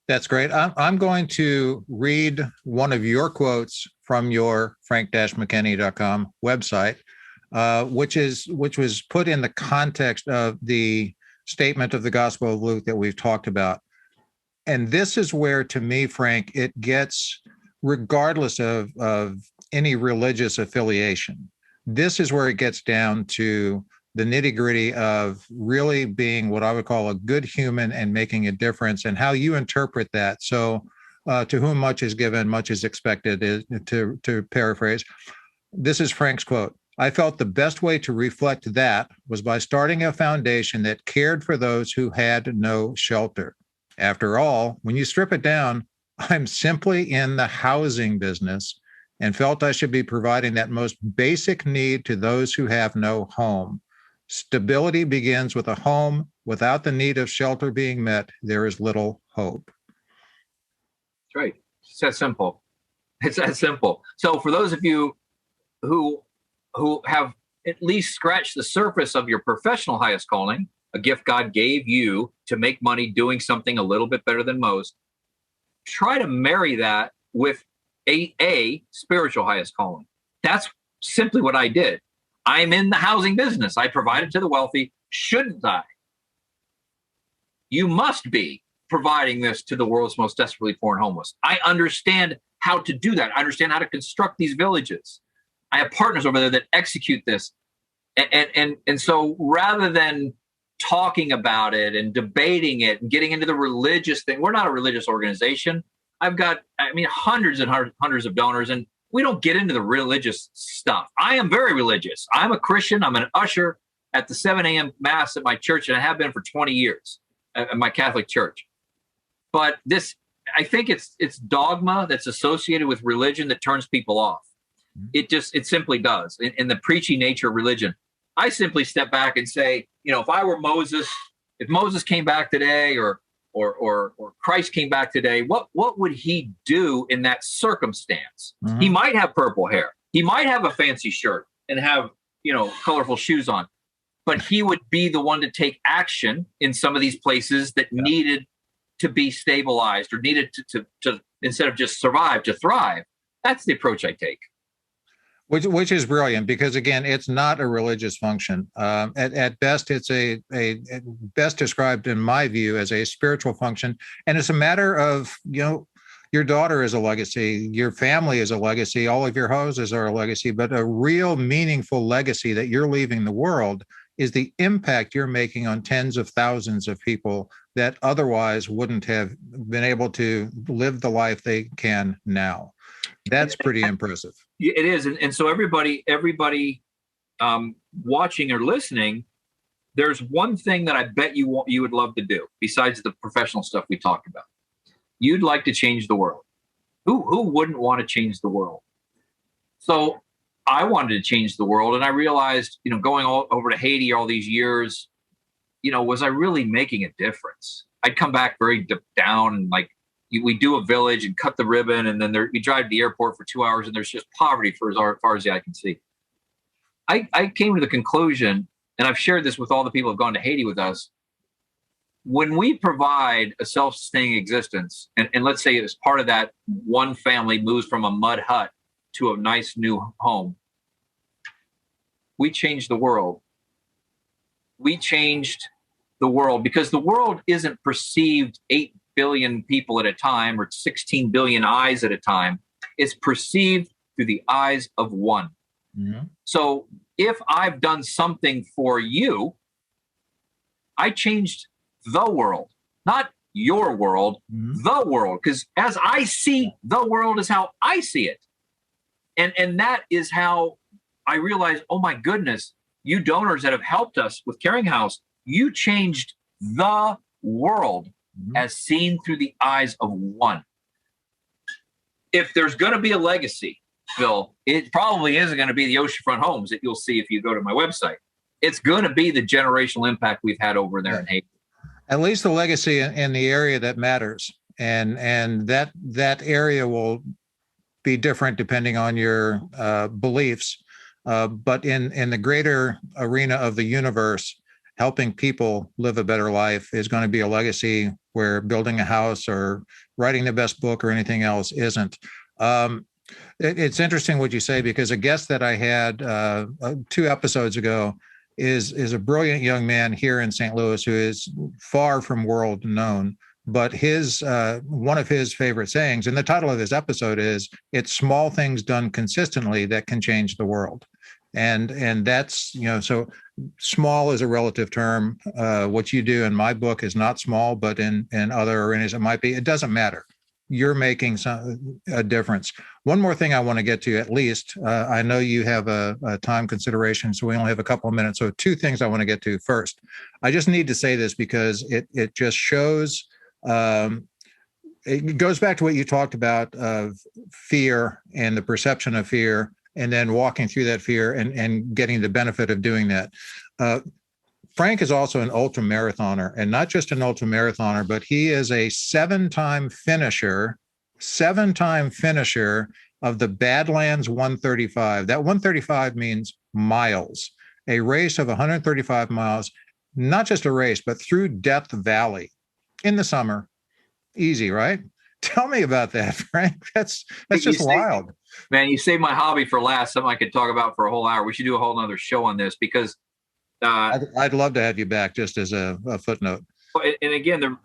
[SPEAKER 2] That's great. I'm going to read one of your quotes from your frank-mckinney.com website, which was put in the context of the statement of the Gospel of Luke that we've talked about. And this is where, to me, Frank, it gets, regardless of any religious affiliation, this is where it gets down to the nitty-gritty of really being what I would call a good human and making a difference, and how you interpret that. So to whom much is given, much is expected, to paraphrase. This is Frank's quote: "I felt the best way to reflect that was by starting a foundation that cared for those who had no shelter. After all, when you strip it down, I'm simply in the housing business and felt I should be providing that most basic need to those who have no home. Stability begins with a home. Without the need of shelter being met, there is little hope."
[SPEAKER 3] That's right. It's that simple. It's that simple. So for those of you who have at least scratched the surface of your professional highest calling, a gift God gave you to make money doing something a little bit better than most, try to marry that with a spiritual highest calling. That's simply what I did. I'm in the housing business. I provide it to the wealthy. Shouldn't I? You must be providing this to the world's most desperately poor and homeless. I understand how to do that. I understand how to construct these villages. I have partners over there that execute this. And so rather than talking about it and debating it and getting into the religious thing, we're not a religious organization. I've got, hundreds and hundreds of donors, and we don't get into the religious stuff. I am very religious. I'm a Christian. I'm an usher at the 7 a.m. Mass at my church, and I have been for 20 years at my Catholic church. But this, I think it's dogma that's associated with religion that turns people off. It simply does. In the preachy nature of religion, I simply step back and say, if I were Moses, if Moses came back today, or Christ came back today, what would he do in that circumstance? Mm-hmm. He might have purple hair. He might have a fancy shirt and have, colorful shoes on, but he would be the one to take action in some of these places that needed to be stabilized or needed to instead of just survive, to thrive. That's the approach I take.
[SPEAKER 2] Which is brilliant, because again, it's not a religious function. At best, it's a best described in my view as a spiritual function, and it's a matter of your daughter is a legacy, your family is a legacy, all of your houses are a legacy, but a real meaningful legacy that you're leaving the world is the impact you're making on tens of thousands of people that otherwise wouldn't have been able to live the life they can now. That's pretty impressive.
[SPEAKER 3] It is. And so everybody watching or listening, there's one thing that I bet you would love to do besides the professional stuff we talked about. You'd like to change the world. Who wouldn't want to change the world? So I wanted to change the world, and I realized, going over to Haiti all these years, was I really making a difference? I'd come back very down, and we do a village and cut the ribbon, and then we drive to the airport for 2 hours, and there's just poverty for as far as the eye can see. I came to the conclusion, and I've shared this with all the people who have gone to Haiti with us, when we provide a self-sustaining existence, and let's say as part of that, one family moves from a mud hut to a nice new home, we changed the world. We changed the world because the world isn't perceived 8 billion people at a time or 16 billion eyes at a time. It's perceived through the eyes of one. Mm-hmm. So if I've done something for you, I changed the world, not your world, the world. Because as I see the world is how I see it. And that is how I realized, oh my goodness, you donors that have helped us with Caring House, you changed the world as seen through the eyes of one. If there's going to be a legacy, Phil, it probably isn't going to be the oceanfront homes that you'll see if you go to my website. It's going to be the generational impact we've had over there in Haiti.
[SPEAKER 2] At least the legacy in the area that matters. And that area will be different depending on your beliefs. But in the greater arena of the universe, helping people live a better life is going to be a legacy where building a house or writing the best book or anything else isn't. It's interesting what you say, because a guest that I had 2 episodes ago is a brilliant young man here in St. Louis who is far from world known, but his one of his favorite sayings, and the title of his episode is, "It's small things done consistently that can change the world." And that's, so small is a relative term. What you do in my book is not small, but in other arenas it might be. It doesn't matter. You're making a difference. One more thing I want to get to, at least. I know you have a time consideration, so we only have a couple of minutes. So 2 things I want to get to. First, I just need to say this because it just shows, it goes back to what you talked about of fear and the perception of fear, and then walking through that fear and getting the benefit of doing that. Frank is also an ultramarathoner, and not just an ultramarathoner, but he is a 7-time finisher of the Badlands 135. That 135 means miles, a race of 135 miles, not just a race, but through Death Valley in the summer. Easy, right? Tell me about that, Frank. That's just wild.
[SPEAKER 3] Man, you saved my hobby for last, something I could talk about for a whole hour. We should do a whole nother show on this because
[SPEAKER 2] I'd love to have you back just as a footnote.
[SPEAKER 3] And again,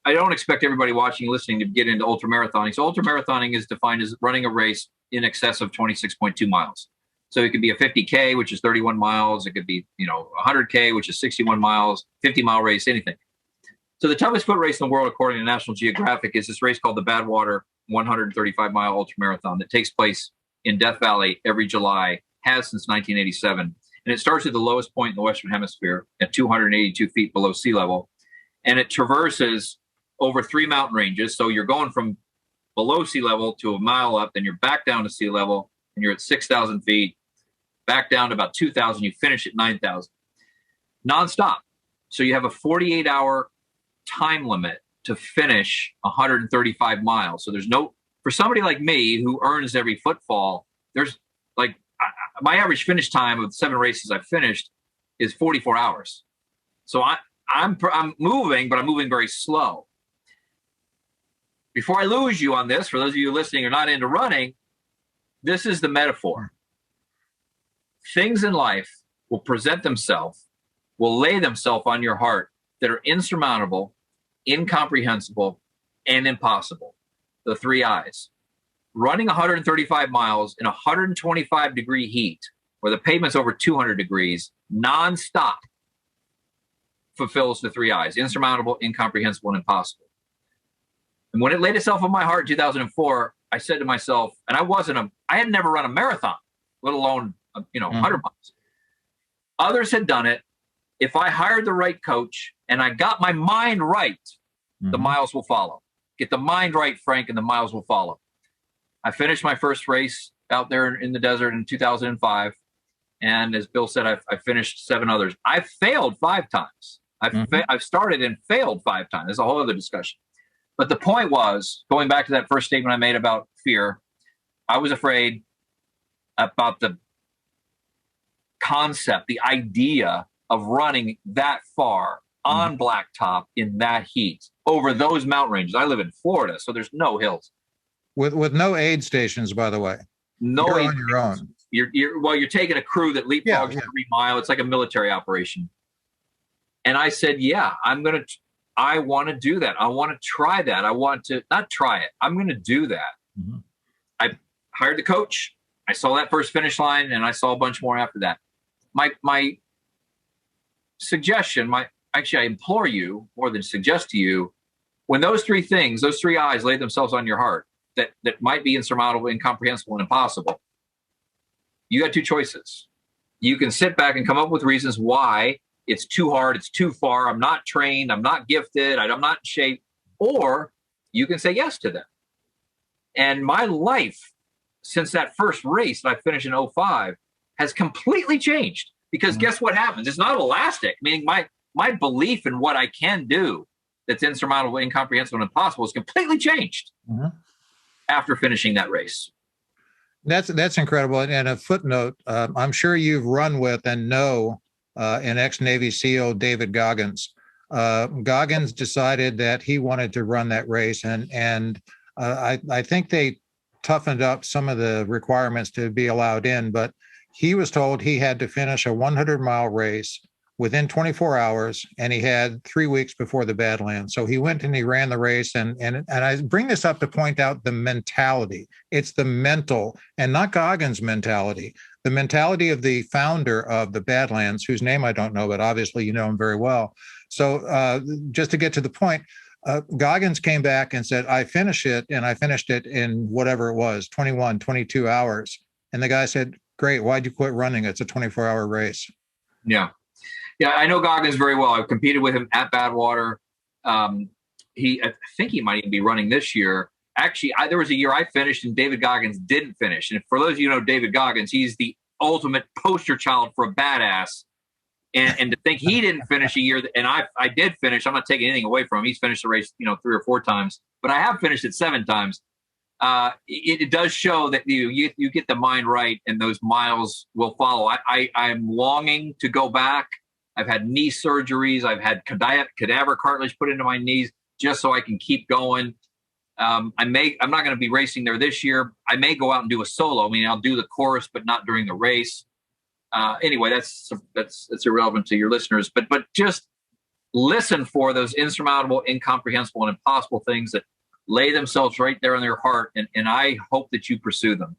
[SPEAKER 3] I don't expect everybody watching and listening to get into ultramarathoning. So ultramarathoning is defined as running a race in excess of 26.2 miles. So it could be a 50K, which is 31 miles. It could be, 100K, which is 61 miles, 50-mile race, anything. So the toughest foot race in the world, according to National Geographic, is this race called the Badwater 135-mile ultramarathon that takes place in Death Valley every July, has since 1987. And it starts at the lowest point in the Western Hemisphere at 282 feet below sea level. And it traverses over 3 mountain ranges. So you're going from below sea level to a mile up, then you're back down to sea level, and you're at 6,000 feet, back down to about 2,000. You finish at 9,000. Nonstop. So you have a 48-hour time limit to finish 135 miles. So there's for somebody like me who earns every footfall, there's my average finish time of 7 races I've finished is 44 hours. So I'm moving, but I'm moving very slow. Before I lose you on this, for those of you listening who are not into running, this is the metaphor. Things in life will present themselves, will lay themselves on your heart that are insurmountable, incomprehensible, and impossible. The 3 I's. Running 135 miles in 125-degree heat, where the pavement's over 200 degrees, nonstop, fulfills the 3 I's: insurmountable, incomprehensible, and impossible. And when it laid itself on my heart in 2004, I said to myself, and I had never run a marathon, let alone 100 miles. Others had done it. If I hired the right coach and I got my mind right, the miles will follow. Get the mind right, Frank, and the miles will follow. I finished my first race out there in the desert in 2005. And as Bill said, I finished 7 others. I've failed 5 times. I've started and failed 5 times. There's a whole other discussion. But the point was, going back to that first statement I made about fear, I was afraid about the concept, the idea of running that far on blacktop in that heat over those mountain ranges. I live in Florida, so there's no hills.
[SPEAKER 2] With no aid stations, by the way.
[SPEAKER 3] No,
[SPEAKER 2] you're on your own.
[SPEAKER 3] You're taking a crew that leapfrogs every mile. It's like a military operation. And I said, I want to do that. I want to try that. I want to not try it. I'm going to do that. I hired the coach. I saw that first finish line, and I saw a bunch more after that. My suggestion, I implore you more than suggest to you, when those 3 things, those 3 I's lay themselves on your heart, that might be insurmountable, incomprehensible, and impossible, you got 2 choices. You can sit back and come up with reasons why it's too hard, it's too far, I'm not trained, I'm not gifted, I'm not in shape, or you can say yes to them. And my life, since that first race that I finished in 2005, has completely changed. Because guess what happens? It's not elastic. Meaning my belief in what I can do that's insurmountable, incomprehensible, and impossible is completely changed after finishing that race.
[SPEAKER 2] That's incredible. And a footnote, I'm sure you've run with and know an ex-Navy SEAL, David Goggins. Goggins decided that he wanted to run that race. And I think they toughened up some of the requirements to be allowed in, but he was told he had to finish a 100-mile race within 24 hours, and he had 3 weeks before the Badlands. So he went and he ran the race. And I bring this up to point out the mentality. It's the mental and not Goggins' mentality, the mentality of the founder of the Badlands, whose name I don't know, but obviously you know him very well. So just to get to the point, Goggins came back and said, I finished it, and I finished it in whatever it was, 21, 22 hours. And the guy said, great, why'd you quit running? It's a 24-hour race.
[SPEAKER 3] Yeah, I know Goggins very well. I've competed with him at Badwater. I think he might even be running this year. Actually, there was a year I finished and David Goggins didn't finish. And for those of you who know David Goggins, he's the ultimate poster child for a badass. And to think he didn't finish a year, and I did finish. I'm not taking anything away from him. He's finished the race, 3 or 4 times, but I have finished it 7 times. It does show that you get the mind right, and those miles will follow. I'm longing to go back. I've had knee surgeries. I've had cadaver cartilage put into my knees just so I can keep going. I'm not going to be racing there this year. I may go out and do a solo. I mean, I'll do the course, but not during the race. Anyway, that's irrelevant to your listeners, but just listen for those insurmountable, incomprehensible, and impossible things that lay themselves right there in their heart. And I hope that you pursue them.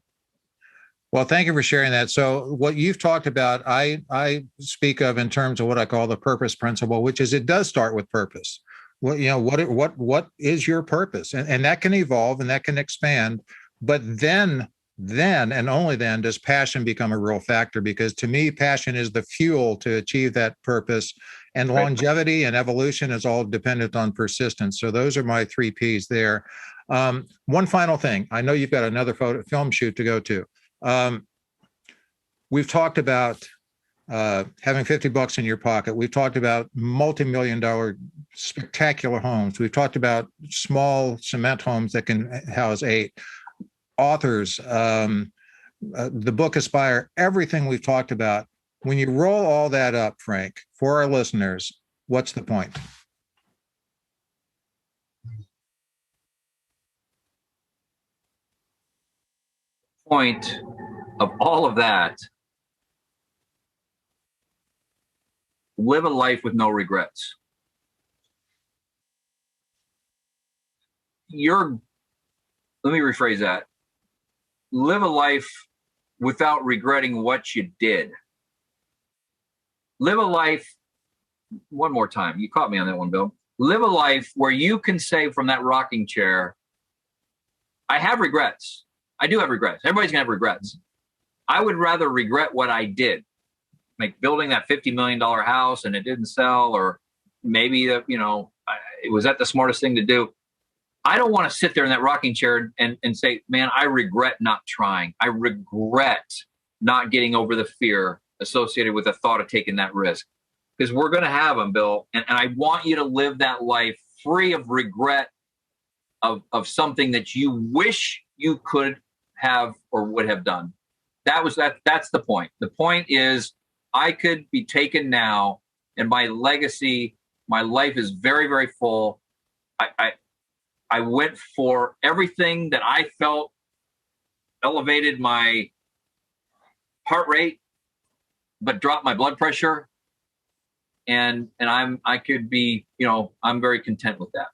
[SPEAKER 2] Well, thank you for sharing that. So what you've talked about, I speak of in terms of what I call the purpose principle, which is it does start with purpose. Well, what is your purpose? And that can evolve and that can expand, but then and only then does passion become a real factor, because to me, passion is the fuel to achieve that purpose, and longevity and evolution is all dependent on persistence. So those are my 3 Ps there. One final thing. I know you've got another film shoot to go to. We've talked about having $50 in your pocket. We've talked about multimillion-dollar spectacular homes. We've talked about small cement homes that can house 8 authors, the book Aspire, everything we've talked about. When you roll all that up, Frank, for our listeners, what's the point?
[SPEAKER 3] Point of all of that, live a life with no regrets. Let me rephrase that. Live a life without regretting what you did. Live a life, one more time. You caught me on that one, Bill. Live a life where you can say from that rocking chair, I have regrets. I do have regrets. Everybody's going to have regrets. I would rather regret what I did, like building that $50 million house and it didn't sell, or maybe, it was that the smartest thing to do. I don't want to sit there in that rocking chair and say, man, I regret not trying. I regret not getting over the fear associated with the thought of taking that risk. Because we're going to have them, Bill. And I want you to live that life free of regret of something that you wish you could have or would have done. That's the point. The point is, I could be taken now, and my legacy, my life is very, very full. I went for everything that I felt elevated my heart rate, but dropped my blood pressure. And I could be, I'm very content with that.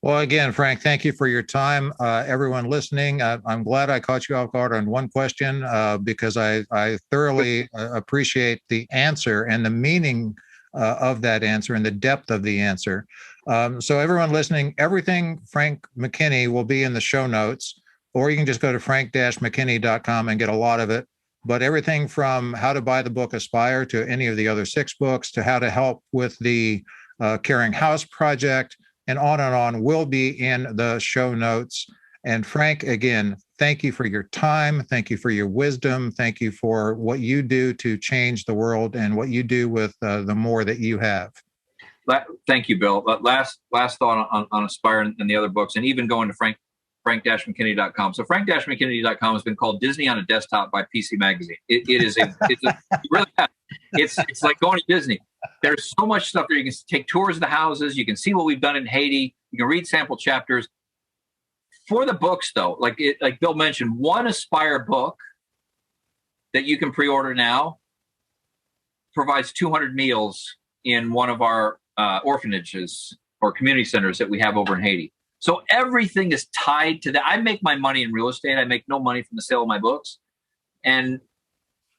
[SPEAKER 2] Well, again, Frank, thank you for your time. Everyone listening, I'm glad I caught you off guard on one question because I thoroughly appreciate the answer and the meaning of that answer and the depth of the answer. So everyone listening, everything Frank McKinney will be in the show notes, or you can just go to frank-mckinney.com and get a lot of it. But everything from how to buy the book Aspire to any of the other 6 books to how to help with the Caring House Project and on will be in the show notes. And Frank, again, thank you for your time. Thank you for your wisdom. Thank you for what you do to change the world and what you do with the more that you have.
[SPEAKER 3] Thank you, Bill. Last thought on Aspire and the other books, and even going to frank-mckinney.com. So frank-mckinney.com has been called Disney on a desktop by PC Magazine. It's like going to Disney. There's so much stuff there. You can take tours of the houses. You can see what we've done in Haiti. You can read sample chapters. For the books, though, like Bill mentioned, one Aspire book that you can pre-order now provides 200 meals in one of our orphanages or community centers that we have over in Haiti. So everything is tied to that. I make my money in real estate. I make no money from the sale of my books. And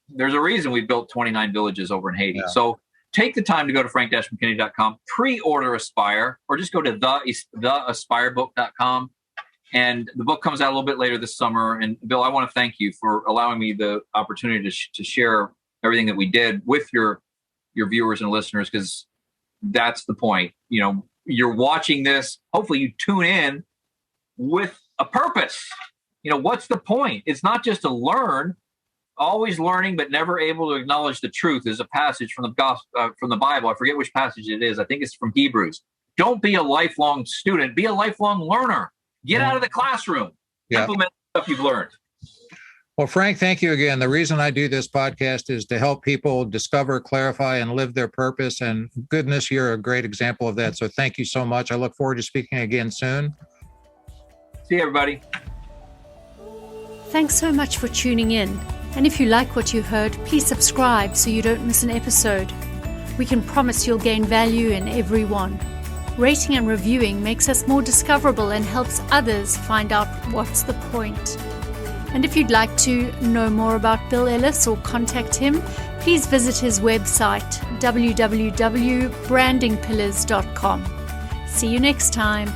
[SPEAKER 3] there's a reason we built 29 villages over in Haiti. Yeah. So take the time to go to frank-mckinney.com, pre-order Aspire, or just go to theaspirebook.com. And the book comes out a little bit later this summer. And Bill, I want to thank you for allowing me the opportunity to share everything that we did with your viewers and listeners, because that's the point. You're watching this. Hopefully you tune in with a purpose. What's the point? It's not just to learn, always learning, but never able to acknowledge the truth. There's a passage from the gospel, from the Bible. I forget which passage it is. I think it's from Hebrews. Don't be a lifelong student. Be a lifelong learner. Get out of the classroom. Yeah. Implement the stuff you've learned.
[SPEAKER 2] Well, Frank, thank you again. The reason I do this podcast is to help people discover, clarify, and live their purpose. And goodness, you're a great example of that. So thank you so much. I look forward to speaking again soon.
[SPEAKER 3] See you, everybody.
[SPEAKER 1] Thanks so much for tuning in. And if you like what you heard, please subscribe so you don't miss an episode. We can promise you'll gain value in every one. Rating and reviewing makes us more discoverable and helps others find out what's the point. And if you'd like to know more about Bill Ellis or contact him, please visit his website, www.brandingpillars.com. See you next time.